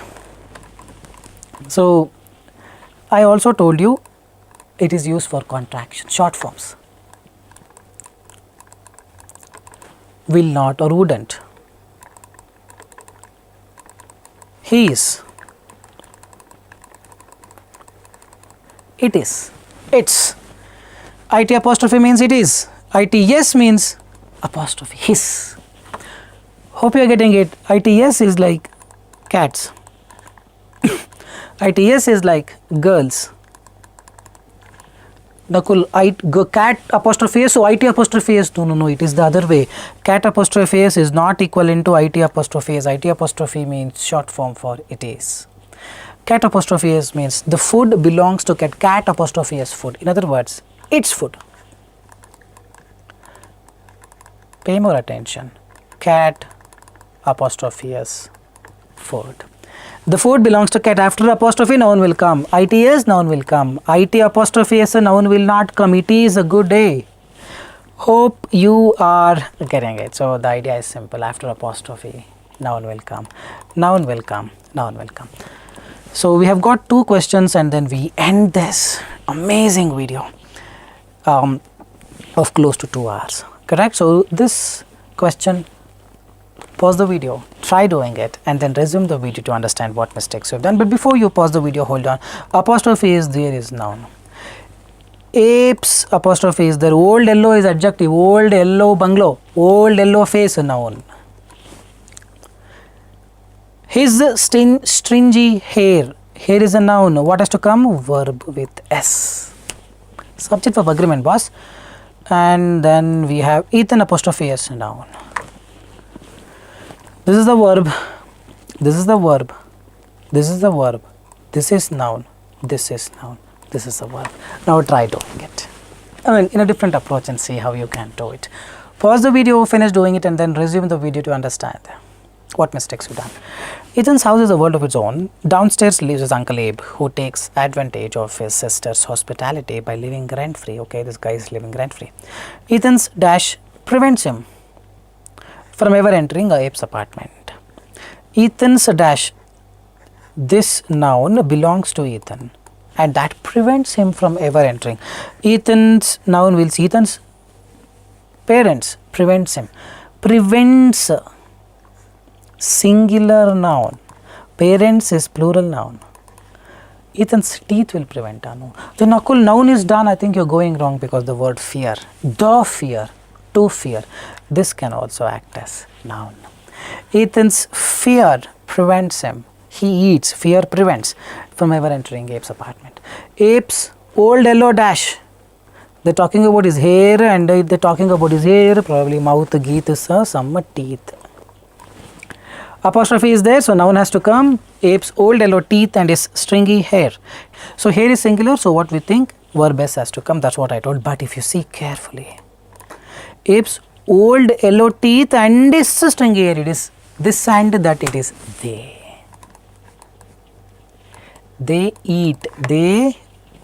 So I also told you it is used for contraction, short forms. Will not or wouldn't. He is. It is. It's. IT apostrophe means it is. IT yes means apostrophe his. Hope you are getting it. IT yes is like cats. IT yes is like girls. Nakul, cat apostrophe s, so IT apostrophe s, no, it is the other way. Cat apostrophe s is not equivalent to IT apostrophe s. IT apostrophe means short form for it is. Cat apostrophe s means the food belongs to cat. Cat apostrophe s food. In other words, it's food. Pay more attention. Cat apostrophe s food. The food belongs to cat. After apostrophe, noun will come. IT is, noun will come. IT apostrophe s, noun will not come. It is a good day. Hope you are getting it. So the idea is simple. After apostrophe, noun will come. Noun will come. Noun will come. So we have got 2 questions and then we end this amazing video of close to 2 hours, correct? So this question, pause the video, try doing it and then resume the video to understand what mistakes you have done. But before you pause the video, hold on. Apostrophe is there is noun. Apes apostrophe is there. Old yellow is adjective. Old yellow bungalow. Old yellow face noun. His stringy hair. Hair is a noun. What has to come? Verb with S. Subject verb agreement, boss. And then we have Ethan apostrophe S noun. This is the verb. This is the verb. This is the verb. This is noun. This is noun. This is the verb. Now try doing it. I mean, in a different approach and see how you can do it. Pause the video, finish doing it and then resume the video to understand what mistakes you've done. Ethan's house is a world of its own. Downstairs lives his Uncle Abe, who takes advantage of his sister's hospitality by living rent-free. Okay, this guy is living rent-free. Ethan's dash prevents him from ever entering Abe's apartment. Ethan's dash, this noun belongs to Ethan and that prevents him from ever entering. Ethan's noun will see Ethan's parents prevents him. Prevents, singular noun. Parents is plural noun. Ethan's teeth will prevent Anu. The Nakul noun is done. I think you're going wrong because the word fear. The fear. To fear. This can also act as noun. Ethan's fear prevents him. He eats. Fear prevents from ever entering Abe's apartment. Abe's old yellow dash. They're talking about his hair and they're talking about his hair. Probably mouth, geet, some teeth. Apostrophe is there, so noun has to come. Abe's old yellow teeth and his stringy hair. So hair is singular, so what we think? Verb S has to come. That's what I told. But if you see carefully, Abe's old yellow teeth and his stringy hair, it is this and that, it is they. They eat. They,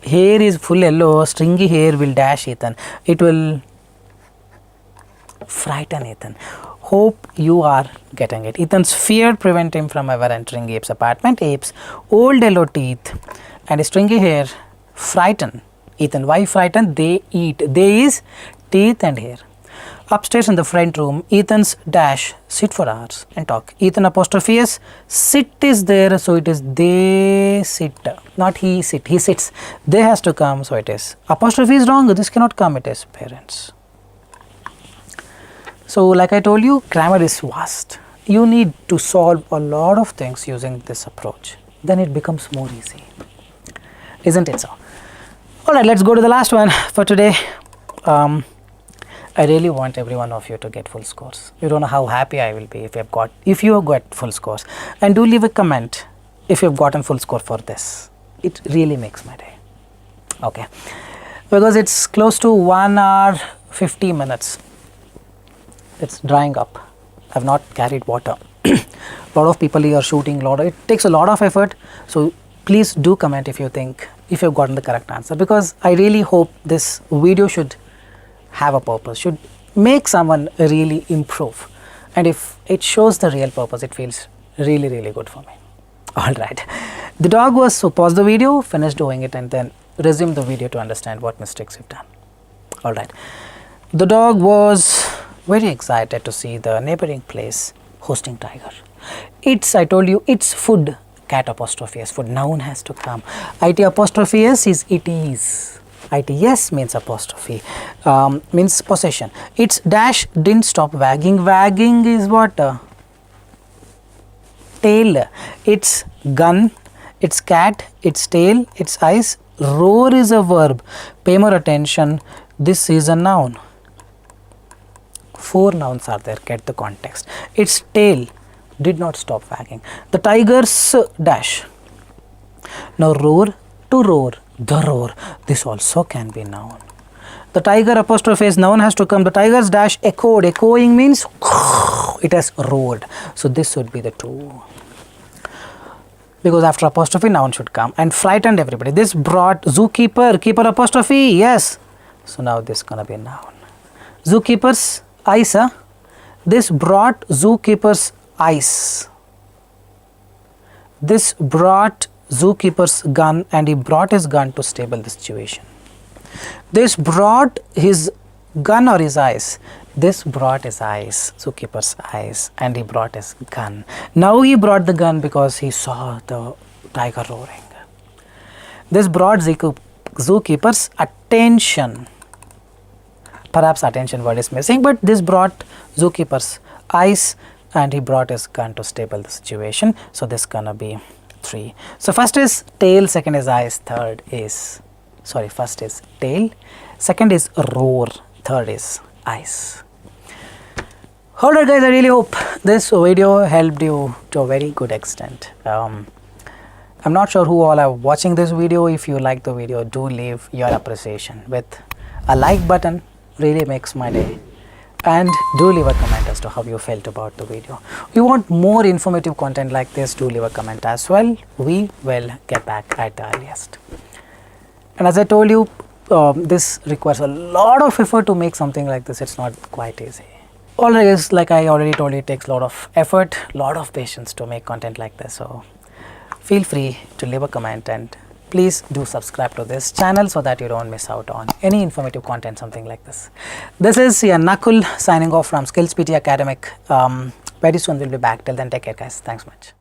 hair is full yellow, stringy hair will dash Ethan. It will frighten Ethan. Hope you are getting it. Ethan's fear prevent him from ever entering Abe's apartment. Abe's old yellow teeth and his stringy hair frighten Ethan. Why frighten? They eat. They is teeth and hair. Upstairs in the front room, Ethan's dash sit for hours and talk. Ethan apostrophe S, sit is there, so it is they sit, not he sit. He sits. They has to come, so it is. Apostrophe is wrong. This cannot come. It is parents. So like I told you, grammar is vast. You need to solve a lot of things using this approach. Then it becomes more easy. Isn't it so? Alright, let's go to the last one for today. I really want every one of you to get full scores. You don't know how happy I will be if you have got full scores. And do leave a comment if you have gotten full score for this. It really makes my day. Okay. Because it's close to 1 hour 50 minutes. It's drying up. I've not carried water. A lot of people here are shooting. It takes a lot of effort. So please do comment if you think, if you've gotten the correct answer. Because I really hope this video should have a purpose, should make someone really improve. And if it shows the real purpose, it feels really, really good for me. Alright. The dog was, so pause the video, finish doing it and then resume the video to understand what mistakes you've done. Alright. The dog was very excited to see the neighboring place hosting tiger. It's, I told you, it's food. Cat apostrophe S, food. Noun has to come. IT apostrophe S is it is. ITS means apostrophe, means possession. Its dash didn't stop wagging. Wagging is what? Tail. Its gun, its cat, its tail, its eyes. Roar is a verb. Pay more attention. This is a noun. 4 nouns are there. Get the context. Its tail did not stop wagging. The tiger's dash. Now roar, to roar. The roar. This also can be noun. The tiger apostrophe S, noun has to come. The tiger's dash echoed. Echoing means it has roared. So this should be the 2. Because after apostrophe, noun should come. And frightened everybody. This brought zookeeper. Keeper apostrophe. Yes. So now this is gonna be a noun. Zookeeper's eyes. This brought zookeeper's eyes. This brought zookeeper's gun and he brought his gun to stable the situation. This brought his gun or his eyes. This brought his eyes, zookeeper's eyes, and he brought his gun. Now he brought the gun because he saw the tiger roaring. This brought zookeeper's attention. Perhaps attention word is missing, but this brought zookeeper's eyes and he brought his gun to stable the situation. So this gonna be 3. So first is tail, second is eyes, third is, sorry, first is tail, second is roar, third is eyes. Alright guys, I really hope this video helped you to a very good extent. I'm not sure who all are watching this video. If you like the video, do leave your appreciation with a like button. Really makes my day. And do leave a comment as to how you felt about the video. If you want more informative content like this, do leave a comment as well. We will get back at the earliest. And as I told you, this requires a lot of effort to make something like this. It's not quite easy. Alright guys, like I already told you, it takes a lot of effort, lot of patience to make content like this. So feel free to leave a comment and please do subscribe to this channel so that you don't miss out on any informative content, something like this. This is Nakul signing off from Skills PT Academic. Very soon we'll be back. Till then, take care guys. Thanks much.